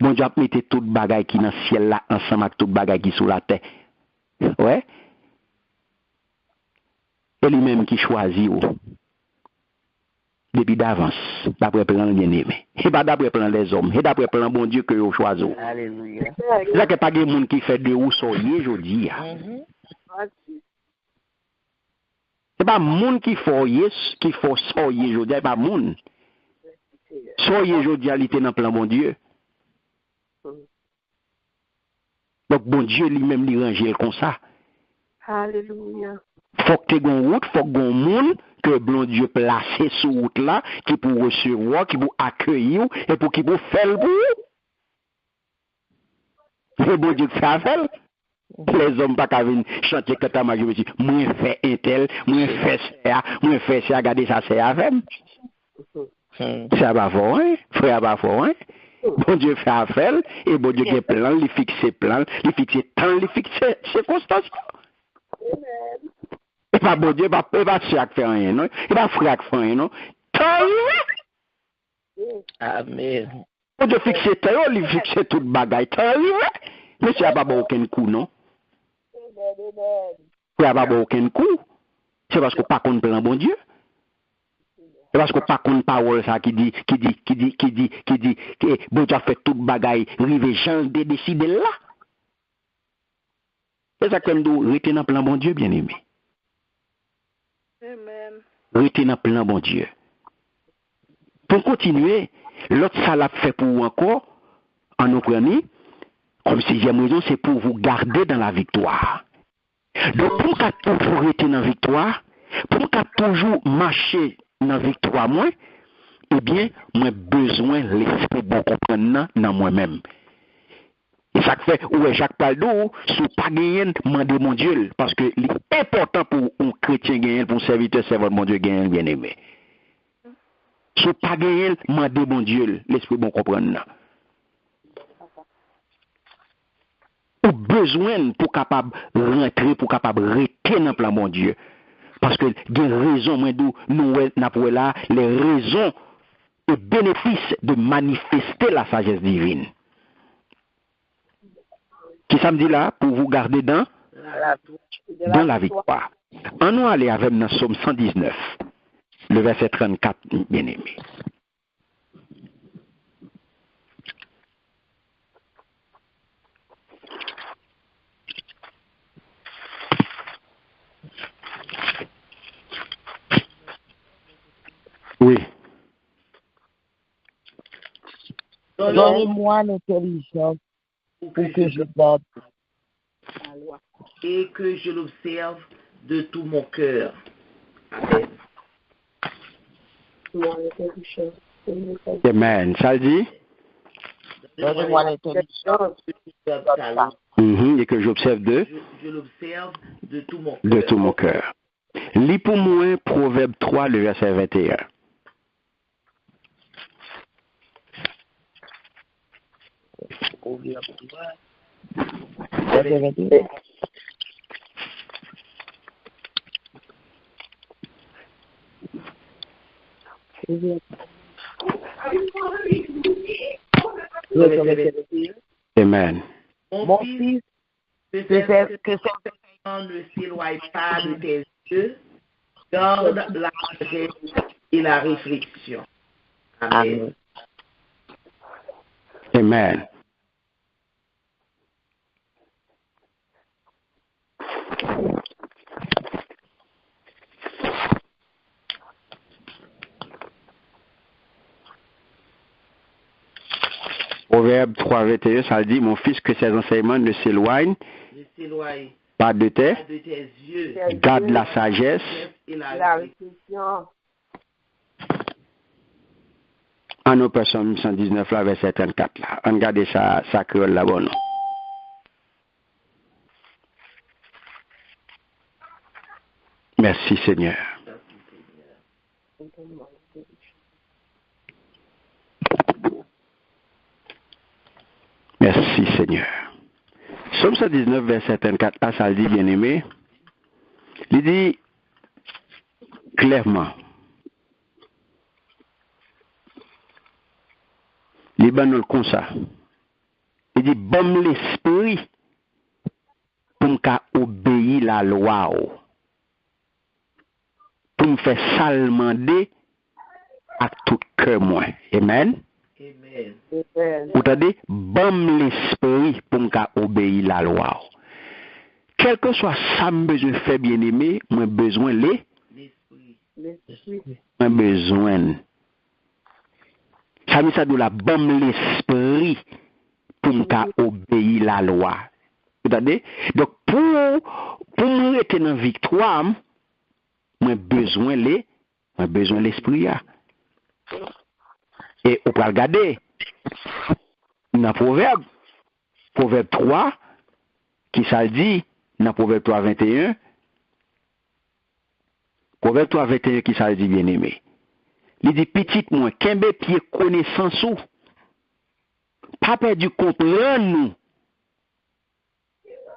Bon Dieu mettez toute bagaille qui dans le ciel là ensemble avec toute bagaille qui sous la terre. Ouais. Et lui-même qui choisit ou. Depuis d'avance, d'après plan bien-aimé. Et pas d'après plan des hommes, et d'après plan bon Dieu que vous choisissez. Alléluia. C'est là qu'il n'y a pas de monde qui fait de où soyez aujourd'hui. C'est pas monde qui faut soyez aujourd'hui, c'est pas monde. Soyez aujourd'hui, il était dans le plan bon Dieu. Donc bon Dieu lui-même lui range comme ça. Alléluia. Faut que tu aies une route, faut que tu aies un monde que bon Dieu placé sur route là, qui pour recevoir, qui pour accueillir et pour qui pour faire pour vous. Et bon Dieu fait affaire. Les hommes pas qu'à venir chanter que ta magie dit moi fait un tel, moi fait ça, regarder ça c'est affaire. Ça va fort, hein? Frère va fort, hein? Bon Dieu fait affaire et bon Dieu qui plan, il fixe plan, il fixe temps, il fixe circonstances. Et pas bon Dieu, pas chaque faire rien, non? Il pas frère qui fait rien, non? Amen. Bon Dieu fixe temps, il fixe toute bagaille. Mais ça n'a pas aucun coup, non? Ça n'a pas aucun coup. C'est parce que pas qu'on plan bon Dieu. C'est parce que pas qu'on parole ça qui dit que bon Dieu a fait toute bagaille, rive Jean de décider là. C'est ça que nous retenons plan bon Dieu, bien aimé. Amen. Retenons plan bon Dieu. Pour continuer, l'autre ça l'a fait pour vous encore, en nous prenant, comme sixième raison, c'est pour vous garder dans la victoire. Donc, pour qu'à toujours rester dans la victoire, pour qu'à toujours marcher dans la victoire, moi, eh bien, moi besoin l'esprit bon comprendre dans moi-même. Et ça fait, ouais, Jacques Paldo, sous pas gagner, demander mon Dieu, parce que c'est important pour un chrétien gagner, pour un serviteur servir mon Dieu gagner, bien aimé. Sous pas gagner, demander mon Dieu, l'esprit bon comprendre. Ou besoin pour capable rentrer, pour capable rester dans le plan mon Dieu. Parce que des raisons, nous n'avons là, les raisons et bénéfices de manifester la sagesse divine. Qui ça me dit là, pour vous garder dans la victoire. En nous aller avec dans Psaume 119, le verset 34, bien aimé. Oui. Donnez-moi l'intelligence pour que je garde et que je l'observe de tout mon cœur. Amen. Amen. Ça le dit? Donnez-moi l'intelligence. Et que j'observe Je l'observe de tout mon cœur. De tout mon cœur. Lis pour moi Proverbe 3, le verset 21. Amen. Mon fils, que cet enseignement ne s'éloigne pas de tes yeux, garde la sagesse et la réflexion. Amen. Amen. Proverbe 3, 21, ça dit, mon fils, que ses enseignements ne s'éloignent pas de tes yeux. Garde la sagesse Et la réflexion. en nos personnes 119, là, verset 34, là. On regarde ça créole là-bas, non? Merci, Seigneur. Merci, Seigneur. Psaume 119, verset 34, là, ça le dit, bien-aimé. Il dit clairement, il banol comme ça. Il dit, bon l'esprit pour me obéir la loi, pour me faire salmander à tout cœur moi. Amen. Amen. Vous entendez? Bon l'esprit pour me obéir la loi. Quel que soit ça me besoin de faire, bien aimé, moi besoin l'esprit. Moi besoin. Ça me ça de la bon l'esprit pour me obéir la loi. Vous entendez? Donc pour me rester dans la victoire, moi besoin l'esprit. Et on peut regarder dans Proverbe 3, qui ça dit, dans Proverbe 3, 21, Proverbe 3, 21, qui ça dit, bien aimé. Il dit, petit moi, qu'un pied connaissance ou, pas perdu comprendre nous,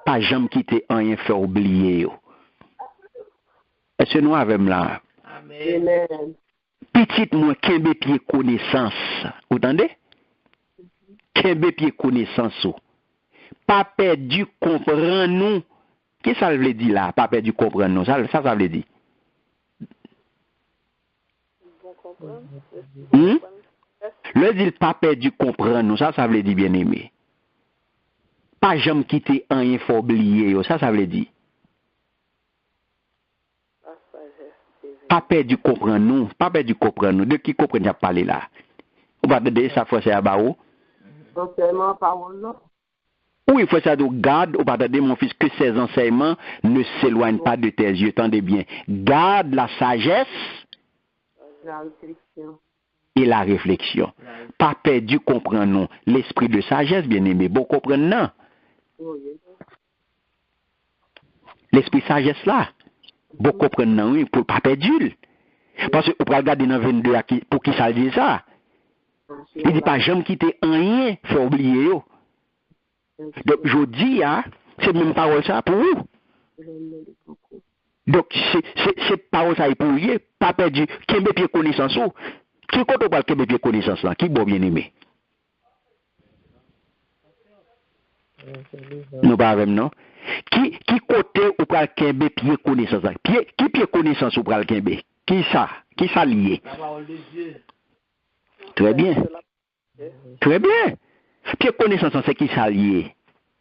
pas jamais quitter rien faire oublier. Est-ce que nous avons là? Amen. Petit moi, qu'un pied connaissance. Vous entendez? Qu'un pied connaissance ou. Pas perdu comprendre nous. Qu'est-ce que ça veut dire là? Pas perdu comprendre nous. Ça veut dire. Le dit pas perdu comprendre nous. Ça veut dire bien aimé. Pas jamais quitter rien faut oublier. Ça veut dire. Pas perdu comprendre nous. Pas perdu comprendre nous. De qui comprend à parler là? On va demander ça faut c'est à baou. Enseignement parole là. Oui, il faut ça de garde, ou pardonnez mon fils, que ces enseignements ne s'éloignent pas de tes yeux. Tendez bien. Garde la sagesse. La réflexion. et la réflexion. Pas perdu, comprenons l'esprit de sagesse, bien-aimé. Bon, comprenons, non? L'esprit de sagesse là. Bon, comprenons, oui, pour pas perdu. Parce que vous pouvez regarder dans 22 pour qui ça dit ça. Il dit pas jamais quitter rien, faut oublier. Yo. Donc, je dis, c'est même parole ça pour vous. Donc, c'est parole ça pour vous, pas perdu. Qui est pied connaissance ou? Qui compte pas qui est pied connaissance là? Qui bon bien aimé? Nous pas même non? Qui côté ou pral kembe pied connaissance là? Qui pied connaissance ou pral kembe? Qui ça? Qui ça lié? La parole de Dieu. Très bien. Très bien. Pied connaissance c'est qui ça lié?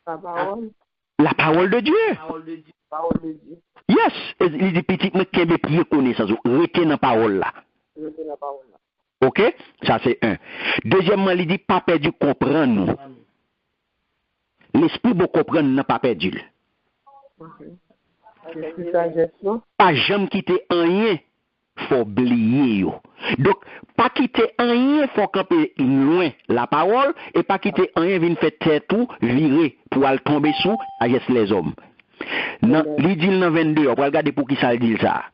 La parole. La parole de Dieu. La parole de Dieu. Parole de Dieu. Yes, il dit petit mais kembe pied connaissance, retenez la parole là. Retenez la parole là. OK? Ça c'est un. Deuxièmement, il dit pas perdu comprendre nous. L'esprit bon comprendre n'a pas perdu. L'esprit sagesse non? Pas jamais quitter rien, faut oublier yo. Donc pas quitter rien, faut camper loin la parole et pas quitter rien vinn faire tête tout virer pour aller tomber sous agesse les hommes. Dans il dit dans 22, on va regarder pour qui ça dit ça.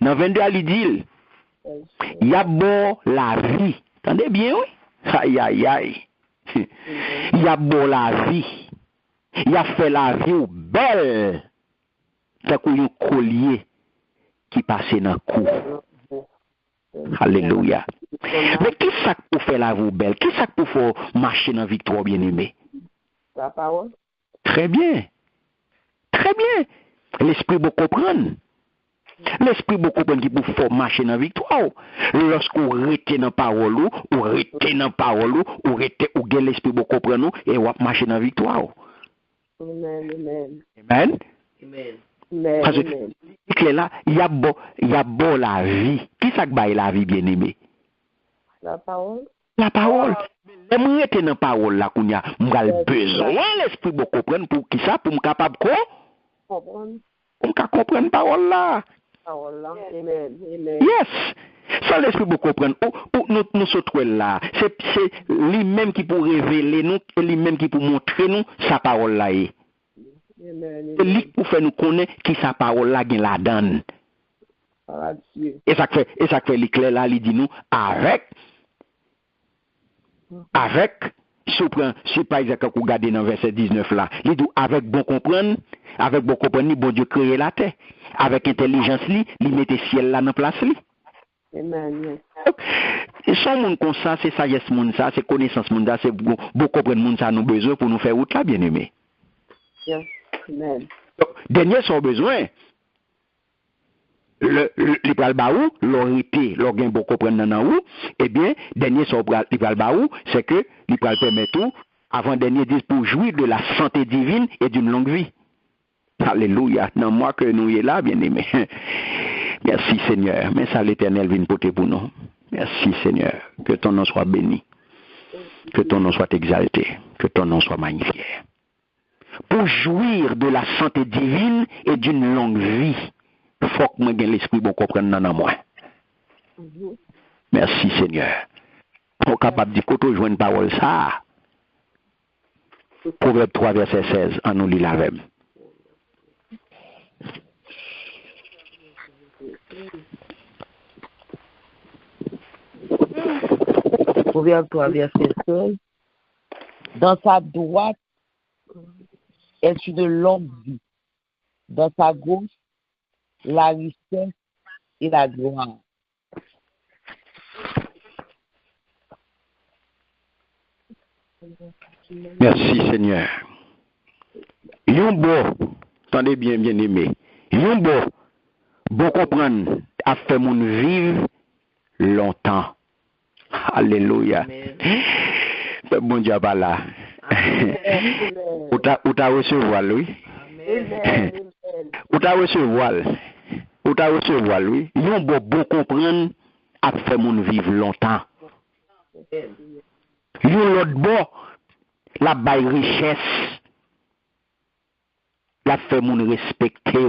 Dans 22 il dit il y a bon la vie. Entendez bien oui? Aïe aïe aïe. Il y a bon la vie. Il a fait la vie belle. C'est comme un collier qui passe dans le cou. Alléluia. Mais qui ça pour faire la vie belle? Qui ça pour faire marcher dans la victoire, bien-aimé? La parole. Très bien. Très bien. L'esprit vous comprendre. L'esprit vous comprendre qui pour faire marcher dans la victoire. Lorsqu'on retient dans la parole, ou retient dans la parole, ou retient ou gagne l'esprit vous comprendre, et on marcher dans la victoire. Amen, amen. Amen. Amen. Parce que là, il y a beau la vie. Qui ça que la vie, bien-aimé? La parole. La parole. Mais moi, j'étais dans la parole là, qu'on a besoin l'esprit pour comprendre pour qui ça, pour me capable quoi? Comprendre. Pour me comprendre la parole là. Parole là. Amen, amen. Yes. Sans l'esprit pour comprendre, nous sommes là. C'est lui-même qui peut révéler nous, et lui-même qui peut montrer nous sa parole là. C'est lui pour faire nous connaître qui sa parole là gagne la donne. Et ça fait l'éclair là, il dit nous avec si par exemple vous regardez dans verset 19 là, il dit avec bon comprendre, bon Dieu créé la terre, avec intelligence il mettait ciel là dans place li. Amen. Et son monde comme ça, c'est sagesse monde ça, c'est connaissance monde ça, c'est bon comprendre monde ça nous besoin pour nous faire route là, bien aimé. Yes. Amen. Donc, dernier son besoin. Le pral baou, l'orité, l'orgain pour comprendre dans où, eh bien, dernier son pral baou, c'est que il pral permettre tout, avant dernier dit pour jouir de la santé divine et d'une longue vie. Alléluia. Non, moi que nous y est là, bien aimé. Merci Seigneur. Mais ça l'Éternel vient porter pour nous. Merci Seigneur. Que ton nom soit béni. Que ton nom soit exalté. Que ton nom soit magnifié. Pour jouir de la santé divine et d'une longue vie, il faut que moi ait l'esprit bon comprendre dans moi. Merci Seigneur. On est capable de dire que tu joues une parole ça. Proverbe 3 verset 16, en nous lit la même. Proverbe 3 verset 16. Dans sa droite est une longue vie. Dans sa gauche, la richesse et la gloire. Merci Seigneur. Yon beau, attendez bien, bien aimé. Yon bon comprendre, a fait mon vivre longtemps. Alléluia. Bon Dieu, pas là. Ou t'as recevoir, lui? Ou t'as recevoir, lui? Yon bon comprendre, a fait mon vivre longtemps. Yon l'autre bon, la baille richesse, la fait mon respecter.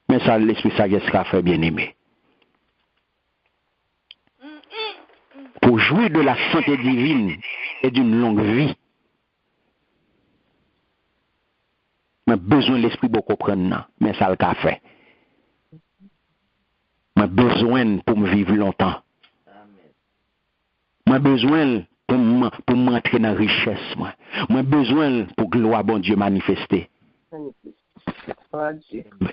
Mais ça, l'esprit sagesse sera fait, bien-aimé. Pour jouir de la santé divine et d'une longue vie, j'ai besoin de l'esprit pour comprendre, mais ça le fait. J'ai besoin pour me vivre longtemps. J'ai besoin pour m'entrer dans la richesse. J'ai besoin pour gloire bon Dieu manifester.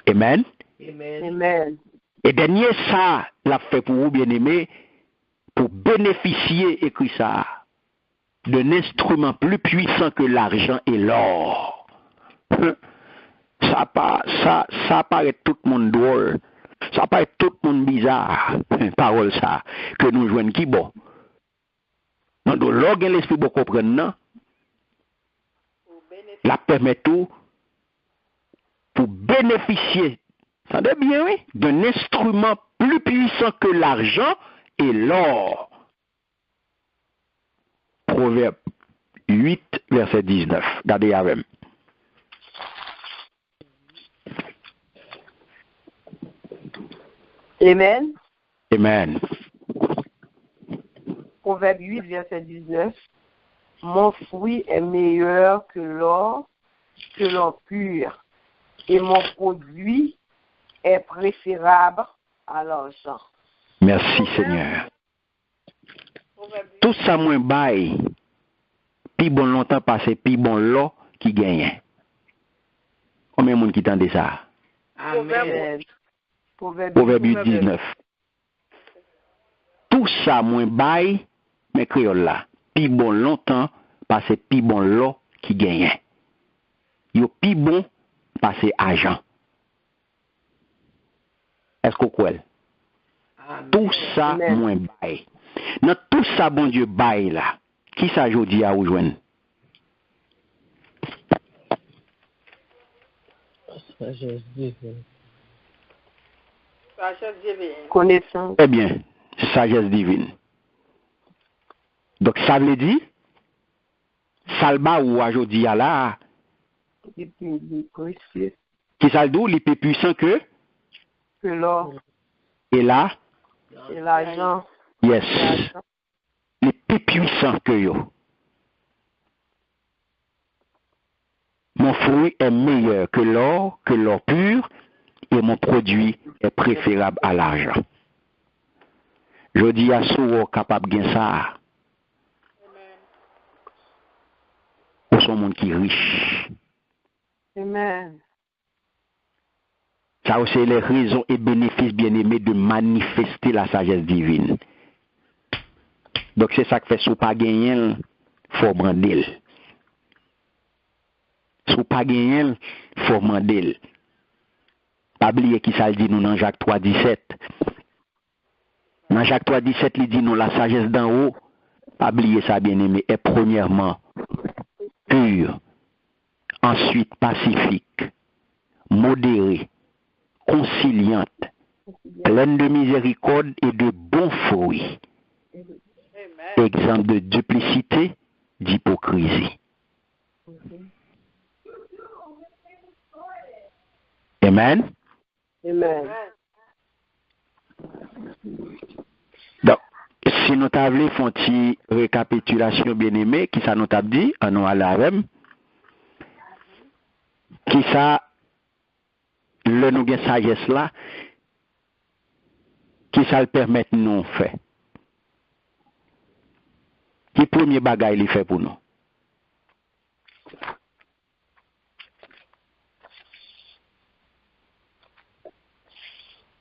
Amen. Amen. Et dernier ça, l'a fait pour vous, bien-aimés, pour bénéficier, écrit ça, d'un instrument plus puissant que l'argent et l'or. Ça paraît tout le monde drôle. Ça paraît tout le monde bizarre. Parole ça, que nous jouons qui bon. Donc, l'organe l'esprit pour comprendre, non? La permet tout pour bénéficier, ça veut bien, oui, d'un instrument plus puissant que l'argent et l'or. Proverbe 8, verset 19. Regardez avec. Amen. Amen. Proverbe 8, verset 19. Mon fruit est meilleur que l'or pur, et mon produit est préférable à l'argent. Merci Seigneur. Tout ça moins bail, puis bon longtemps passé, puis bon l'or qui gagne. Combien de monde qui tendait ça? Amen. Proverbe 8, 19. Tout ça moins bail, mais créole là. Puis bon longtemps passé, puis bon l'or qui gagne. Yo puis bon passer argent. Est-ce qu'on croit? Tout ça Amen. moins bail. Dans tout ça bon Dieu bail là. Qui ça jodi à rejoindre? Sagesse divine. Connaissance. Eh bien, sagesse divine. Donc ça veut dire salba ou ajodi à là Et puis, précieux qui ça dit il est plus puissant que l'or et là et l'argent. yes il est plus puissant que yo. Mon fruit est meilleur que l'or pur et mon produit est préférable à l'argent. Je dis à ceux capable de ça. Ou son monde qui est riche. Amen. Ça aussi les raisons et bénéfices bien-aimés de manifester la sagesse divine. Donc c'est ça que fait sous pas gagner, faut brander. Sous pas gagner, faut brander. Pas oublier qui ça dit nous dans Jacques 3:17. Dans Jacques 3:17 il dit nous la sagesse d'en haut. Pas oublier ça bien-aimé est premièrement pure, ensuite pacifique, modérée, conciliante, pleine de miséricorde et de bons fruits. Exemple de duplicité, d'hypocrisie. Amen. Amen. Donc, si nous t'avons fait une récapitulation bien-aimée, qui ça nous t'a dit, en nous à la même, qui ça, le nous gain sagesse là, qui ça le permet de nous faire. Qui premier bagage il fait pour nous?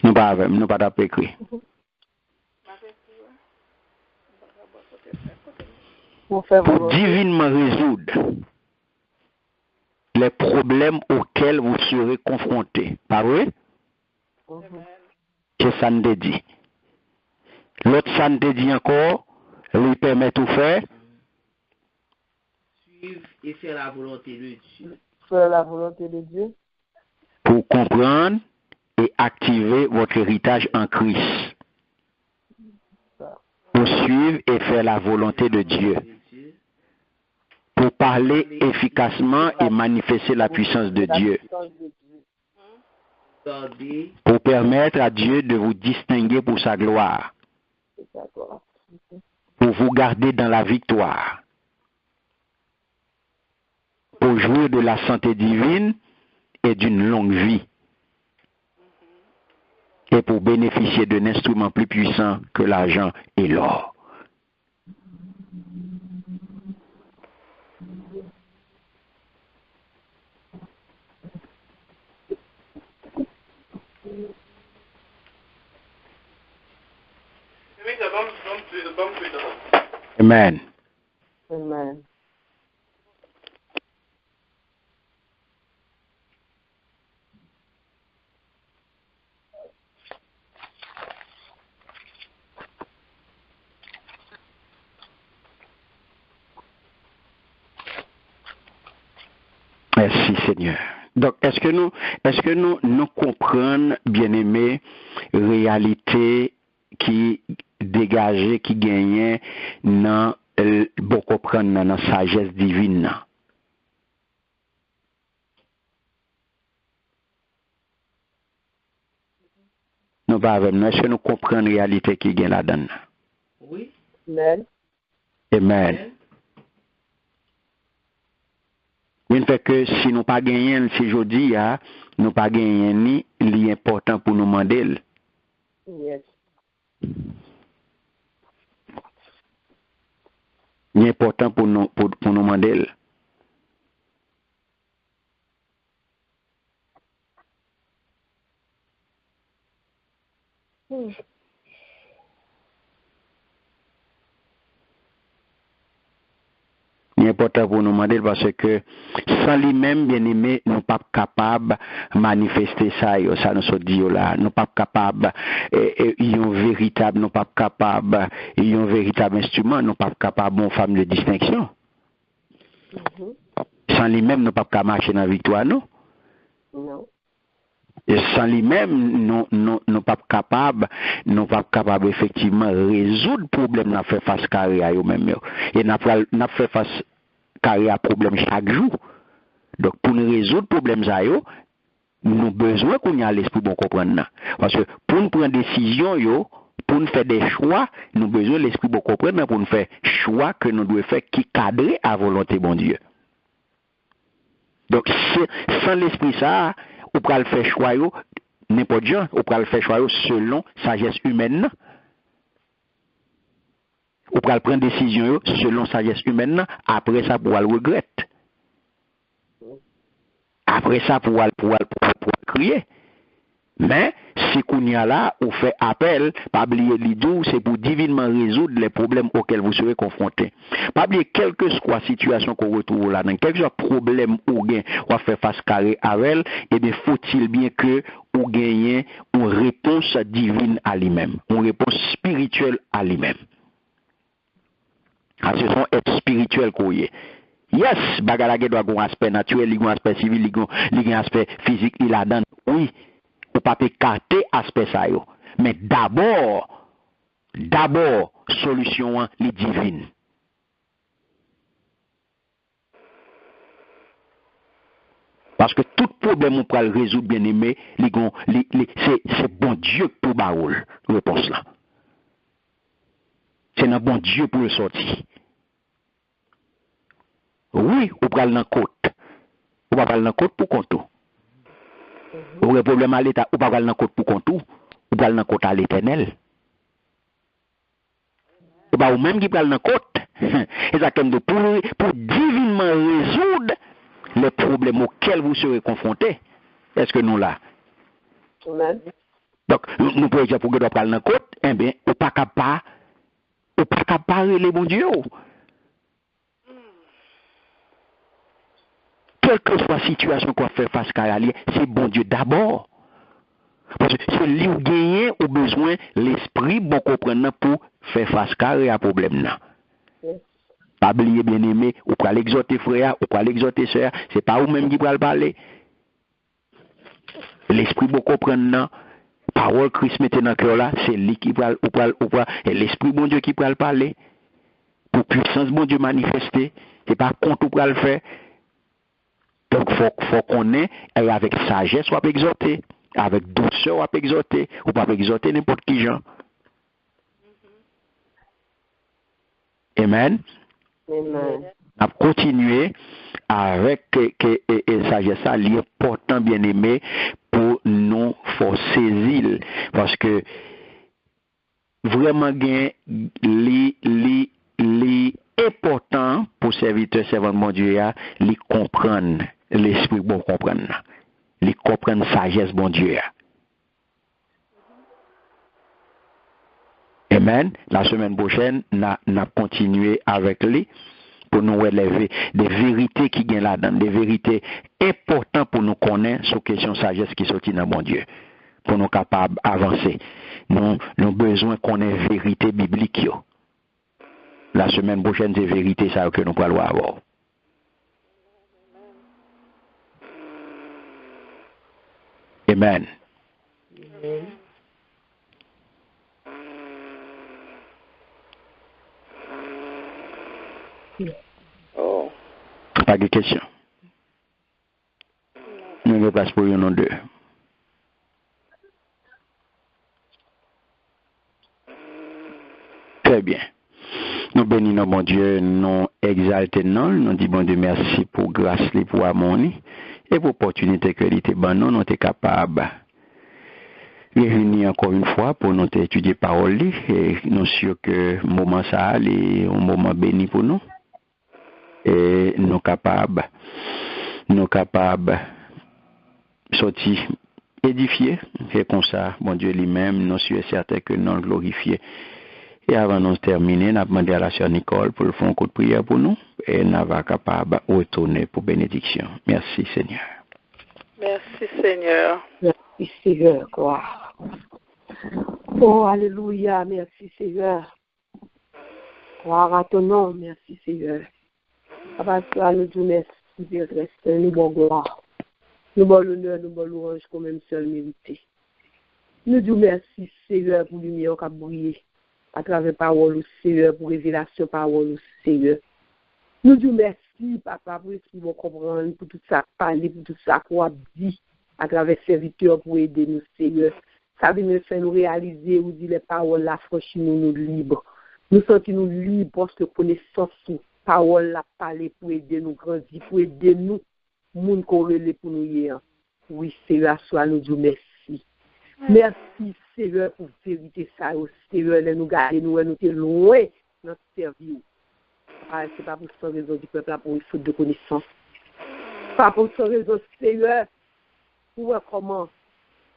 Nous pas taper écrit. Pour faire Pour divinement résoudre les problèmes auxquels vous serez confrontés. Pas vrai? C'est ça nous dit. L'autre ça nous dit encore, lui permet tout faire. Suivre et faire la volonté de Dieu. faire la volonté de Dieu. Pour comprendre et activer votre héritage en Christ. Pour suivre et faire la volonté de Dieu. Pour parler efficacement et manifester la puissance de Dieu. pour permettre à Dieu de vous distinguer pour sa gloire, pour vous garder dans la victoire, pour jouir de la santé divine et d'une longue vie, et pour bénéficier d'un instrument plus puissant que l'argent et l'or. Amen. Amen. Merci Seigneur. Donc, est-ce que nous comprenons, bien-aimés, réalité qui dégagée, qui gagnait dans beaucoup prendre dans la sagesse divine? Nous pas avec nous. Est-ce que nous comprenons réalité qui gagne là-dedans? Oui. Amen. Amen. Il fait que si nous pas gagnons, si je dis, nous pas gagnons ni l'important pour nous demander. Yes. L'important pour nous demander. Il est important pour nous demander parce que sans lui-même, bien aimé, nous ne sommes pas capables de manifester ça, ça nous dit là. Nous ne sommes pas capables, véritable, nous ne sommes pas capables, un véritable instrument, nous ne sommes pas capables de femme de distinction. Sans lui-même, nous ne sommes pas capables de marcher dans la victoire, non? Non. Et sans lui-même, nous ne sommes pas capables effectivement résoudre le problème, nous fait face carré à eux-mêmes. Et nous fait face carré à problème chaque jour. Donc, pour nous résoudre le problème, nous avons besoin qu'on y a l'esprit bon comprendre. Parce que pour nous prendre des décisions, pour nous faire des choix, nous avons besoin de l'esprit bon comprendre pour nous faire choix que nous devons faire qui cadre à volonté bon Dieu. Donc, sans l'esprit ça, on peut le faire choix, n'importe quoi, on peut le faire choix selon sagesse humaine. On peut prendre des décisions selon sagesse humaine, après ça, pour le regretter. Après ça, pour crier. Mais, si qu'on y a là, on fait appel, pas oublier l'idou, c'est pour divinement résoudre les problèmes auxquels vous serez confrontés. Pas oublier quelle que soit la situation qu'on retrouve là, dans quel soit problème ou gain, on fait face carré à elle, et bien, faut-il bien que on gagne une réponse divine à lui-même, une réponse spirituelle à lui-même. Ce sont être spirituel qu'on y est. Yes, bagarage doit avoir un aspect naturel, il y a un aspect civil, il y a un aspect physique, il a donné. Oui, on ne peut pas écarter aspect ça. Mais d'abord, solution est divine. Parce que tout problème on peut le résoudre, bien aimé, c'est bon Dieu pour baoul, réponse là. C'est un bon Dieu pour le sortir. Oui, on peut aller dans la côte. On va aller dans la côte pour compter. On a un problème à l'État, on va aller dans la côte pour compter. On va aller dans la côte à l'Éternel. Et bien, ou même qui peut aller dans la côte, exactement pour divinement résoudre les problèmes auxquels vous serez confrontés. Est-ce que nous là? Amen. Donc, nous pouvons dire pour que nous aller dans la côte, eh bien, on ne peut pas parler les bons dieux. Quelle que soit la situation qu'on fait face à lui, c'est bon Dieu d'abord. Parce que c'est lui qui gagne ou besoin l'esprit bon comprendre pour faire face à problème. Pas oublier bien aimé, ou pour l'exhorter frère, ou pour l'exhorter sœur, c'est pas vous-même qui va parler. L'esprit bon comprendre, parole Christ mette dans le cœur là, c'est lui qui va et l'esprit bon Dieu qui va parler. Pour puissance bon Dieu manifester, c'est pas contre pour le faire. Donc, faut qu'on ait avec sagesse, soit exhorté. avec douceur, on peut exhorter, ou pas exhorter n'importe qui gens. Amen. Amen. On continuer avec sagesse, l'important bien aimé pour nous faut saisir parce que vraiment gain les important pour serviteur servant de mon Dieu les comprendre l'esprit bon comprendre les comprendre sagesse bon Dieu. Amen. La semaine prochaine n'a continué avec lui pour nous relever des vérités qui gagnent là-dedans, des vérités importantes pour nous connaître sur question sagesse qui sortit dans mon Dieu, pour nous capables d'avancer. Nous avons besoin qu'on ait vérité biblique. La semaine prochaine, c'est vérité ça que nous allons avoir. Amen. Oh. Pas de questions. Nous avons place pour une ou deux. Très bien. Nous bénissons mon Dieu, nous exaltons, nous disons bon Dieu merci pour grâce, pour amour et pour l'opportunité que l'ité ban nous sommes capables de réunir encore une fois pour nous étudier parole et nous sommes sûrs que le moment ça est un moment béni pour nous. Et nous capables sortir édifier et comme ça mon Dieu lui-même nous sommes certains que nous glorifier. Et avant de terminer, nous avons demandé à la sœur Nicole pour le faire un coup de prière pour nous et nous sommes capables de retourner pour bénédiction. Merci Seigneur. Merci Seigneur. Merci Seigneur, gloire. Oh, alléluia, merci Seigneur. Gloire à ton nom, merci Seigneur. Papa, nous te remercions de rester, nous bon gloire. Nous bon l'honneur, nous bon louange, comme même seul mérité. Nous te remercions Seigneur pour lumière qui a brillé à travers parole au Seigneur, pour révélation parole au Seigneur. Nous te remercions, Papa, pour ce qu'ils vont comprendre, pour tout ça parler, pour tout ça qu'on a dit à travers serviteurs pour aider nous, Seigneur. Ça vient nous faire nous réaliser, où dit les paroles, la franchise nous libres. Nous sentons-nous libres parce que connaissance, parole, la parler pour aider nous grandir, pour aider nous, monde corrélé pour nous hier. Oui, Seigneur, soit nous Dieu merci. Merci, Seigneur, pour vérité ça, Seigneur, nous garder, nous sommes loin de notre service. Ah, c'est pas pour ça raison du peuple, là, pour une faute de connaissance. Pas pour ça raison, Seigneur, pour voir comment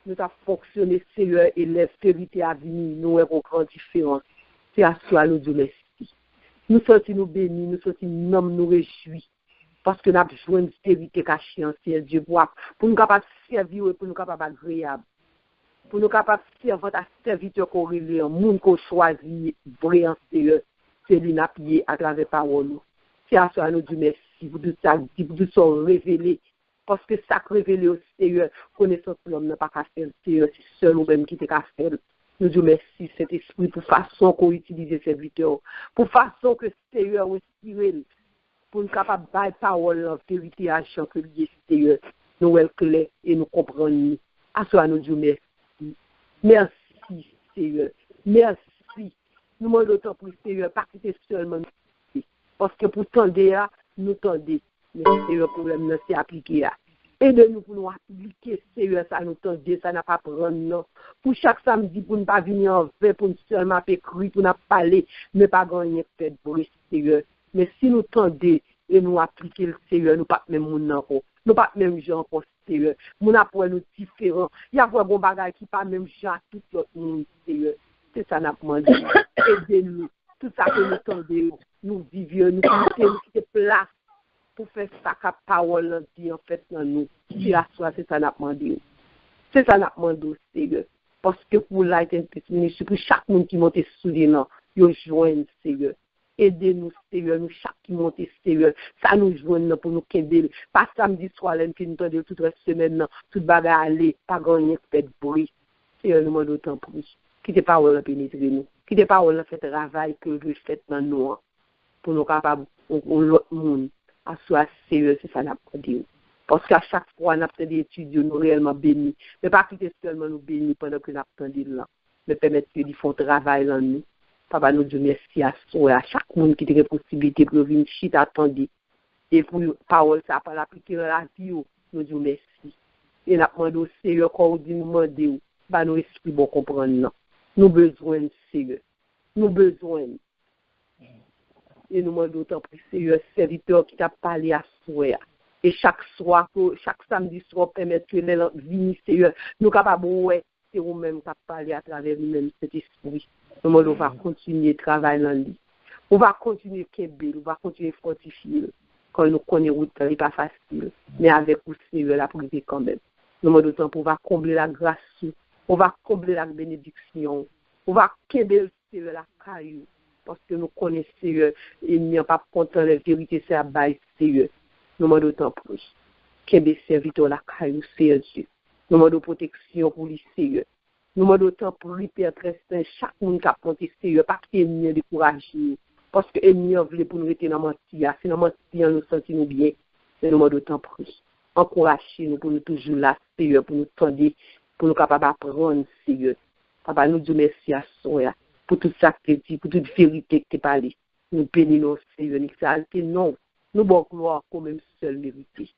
nous avons fonctionné, Seigneur, et la vérité à venir, nous avons une grande différence. C'est à soi, nous Dieu merci. Nous sentons nous bénis, nous sentons nous réjouis. Parce que nous avons besoin de vérité cachée en ciel, Dieu, pour nous capables de servir et pour nous capables d'agréable. Pour nous capables de servir à serviteur corrélé, un monde qu'on choisit, vrai en Seigneur, c'est lui n'appuyer à travers parole. C'est à soi, nous Dieu merci, pour tout ça, pour tout ça révélé. Parce que ça révélé au Seigneur, connaissance de l'homme n'a pas qu'à faire, Seigneur, c'est seul ou même qui t'a qu'à faire. Nous Dieu merci, cet esprit, pour façon qu'on utilise serviteur, pour façon que Seigneur inspire, pour nous capables de faire parole, en vérité, à chaque lieu, Seigneur, nous elle clair et nous comprendre. À soi, nous Dieu merci. Merci, Seigneur. Merci. Nous demandons autant pour Seigneur, pas quitter seulement nous. Parce que pour tendre, nous tendez. Mais Seigneur, le problème, c'est appliqué. Aide-nous pour nous appliquer, Seigneur, ça nous tendre, ça n'a pas prendre, non. Pour chaque samedi, pour ne pas venir en vain, pour nous seulement écrire, pour nous parler, ne pas gagner fait pour le Seigneur. Mais si nous tendez et nous appliquer le Seigneur, nous pas même mon encore. Nous pas même gens pour Seigneur. Nous n'avons nous différents. Il y a un bon bagage qui pas même gens à tout l'autre monde, Seigneur. C'est ça n'a pas dit. Aidez-nous. Tout ça que nous tendons, nous vivions, nous quittons place pour faire ça qu'à parole dit en fait dans nous. Si la soirée, c'est ça n'a pas demandé. C'est ça n'a pas demandé, Seigneur. Parce que pour la ministre, pour chaque monde qui monte sous les noms, ils joignent, Seigneur. Aidez-nous, Seigneur, nous chaque qui monte, Seigneur. Ça nous joigne pour nous aider. Pas samedi soir, là, nous tendons toute la semaine, toute bagarre aller, pas gagner, fait de bruit. Seigneur, nous demandons autant pour nous. Quittez parole pénétrer nous. Quittez parole fait travail que vous faites dans nous. Pour nous capables, l'autre monde. À soi, Seigneur, c'est ça n'a pas dit. Parce qu'à chaque fois, on a des étudiants, nous réellement bénis. Mais pas quitter seulement nous bénis pendant que nous attendons là. Mais permettre qu'ils font travail dans nous. Papa, nous disons merci à soi, à chaque monde qui a la possibilité pour venir chiter, attendre. Et pour parole, ça pas l'appliquer dans la vie, nous disons merci. Et nous demandons au Seigneur, quand nous demandons, bah, nos esprits vont comprendre. Nous besoin de Seigneur. Nous besoin. Et nous demandons autant pour Seigneur, serviteur qui t'a parlé à soi. Et chaque soir, chaque samedi soir, permettre que les vignes, Seigneur, nous capables, ouais, c'est vous-même qui parlé à travers nous-mêmes cet esprit. Nous on va continuer de travailler dans lui. On va continuer Québec, on va continuer fortifier. Quand nous connaissons route, ce n'est pas facile. Mais avec vous, Seigneur, la privé quand même. Nous demandons autant pour combler la grâce, on va combler la bénédiction, on va combler Seigneur la caillou. Parce que nous connaissons Seigneur, et nous n'avons pas content la vérité, c'est à bail Seigneur. Nous demandons autant pour lui. Quel serviteur la caillou, Seigneur Dieu. Nous demandons protection pour lui, Seigneur. Nous demandons autant pour lui, Père très saint, chaque monde qui a monté Seigneur, pas que l'ennemi découragé. Parce que l'ennemi voulait pour nous rester dans le mentir. Si dans le mentir, nous sentons bien. Mais nous demandons autant pour lui. Encouragez-nous pour nous toujours là, Seigneur, pour nous tendre, pour nous capables d'apprendre, Seigneur. Papa, nous disons merci à soi, pour tout ça que tu dis, pour toute vérité que tu parlé. Nous bénissons, Seigneur, non. Nous bon gloire comme même seul mérité.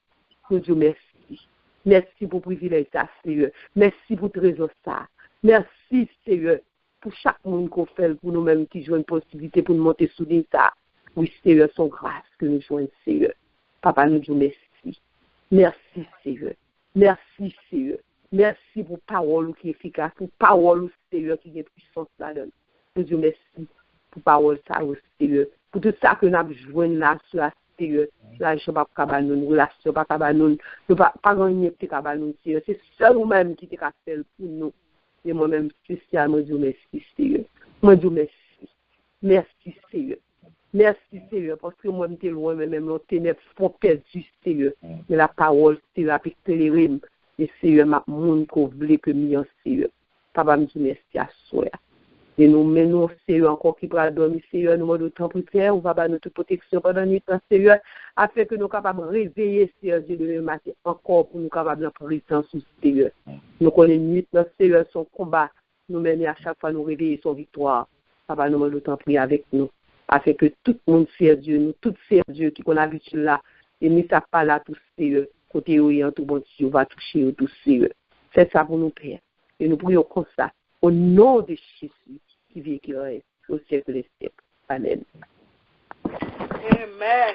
Nous disons merci. Merci pour le privilège, Seigneur. Merci pour le trésor, ça. Merci, Seigneur, pour chaque monde qu'on fait, pour nous-mêmes qui jouons une possibilité pour nous monter sous l'île, ça. Oui, Seigneur, son grâce que nous jouons, Seigneur. Papa, nous disons merci. Merci, Seigneur. Merci, Seigneur. Merci pour parole qui est efficace, pour parole, Seigneur, qui est puissance là-dedans. Nous disons merci pour parole, ça, Seigneur. Pour tout ça que nous avons joué là, sur la Seigneur, la je ne pas cabanon, relation pas cabanon, ne pas gagner petit cabanon, Seigneur. C'est seul nous-mêmes qui t'a fait pour nous. Et moi-même, spécialement, je dis merci, Seigneur. Moi, je dis merci. Merci, Seigneur. Merci, Seigneur, parce que moi, je suis loin, mais même nos ténèbres font perdu, Seigneur. Mais la parole, Seigneur, a éclairé. Et Seigneur, ma monde qu'on voulait que m'y Seigneur. Papa, me dit merci à soi. Et nous menons, Seigneur, encore qui pourra dormir, Seigneur, nous demandons temps pour faire, on va avoir notre protection pendant la nuit, Seigneur, afin que nous soyons capables de réveiller, Seigneur, Dieu, le matin, encore pour nous capables de présence, Seigneur. Nous connaissons nuit, Seigneur, son combat, nous menons à chaque fois nous réveiller son victoire. Papa, nous demandons temps prier avec nous, afin que tout le monde sert Dieu, nous, tout sert Dieu, qui qu'on a vu là, et nous ne savons pas là, tout Seigneur, côté où tout bon Dieu, va toucher tout Seigneur. C'est ça pour nous, Père. Et nous prions comme ça, au nom de Jésus, qui vit et qui reste au siècle des siècles. Amen. Amen.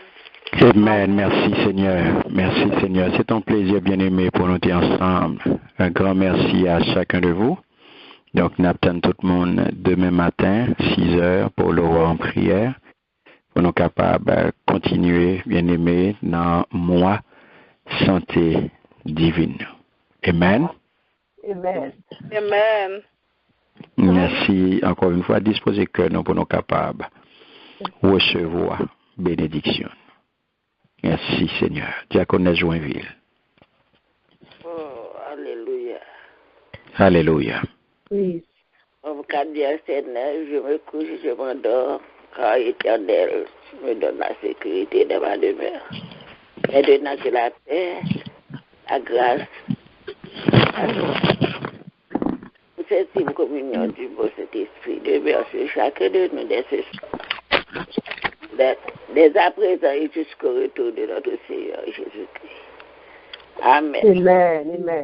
Amen. Merci Seigneur. Merci Seigneur. C'est un plaisir bien-aimé pour nous être ensemble. Un grand merci à chacun de vous. Donc, nous attendons tout le monde demain matin, 6 heures, pour l'aurore en prière, pour nous capables de continuer, bien-aimé, dans moi, santé divine. Amen. Amen. Amen. Merci encore une fois. Disposez que nous pour nous capables de recevoir bénédiction. Merci Seigneur. Diaconesse Joinville. Oh, alléluia. Alléluia. Oui. Au cas du Seigneur, je me couche, je m'endors, car Éternel me donne la sécurité de ma demeure. Maintenant que la paix, la grâce, pour cette intime communion du beau Saint-Esprit demeure sur chacun de nous dès ce soir. Dès à présent et jusqu'au retour de notre Seigneur Jésus-Christ. Amen. Amen. Amen.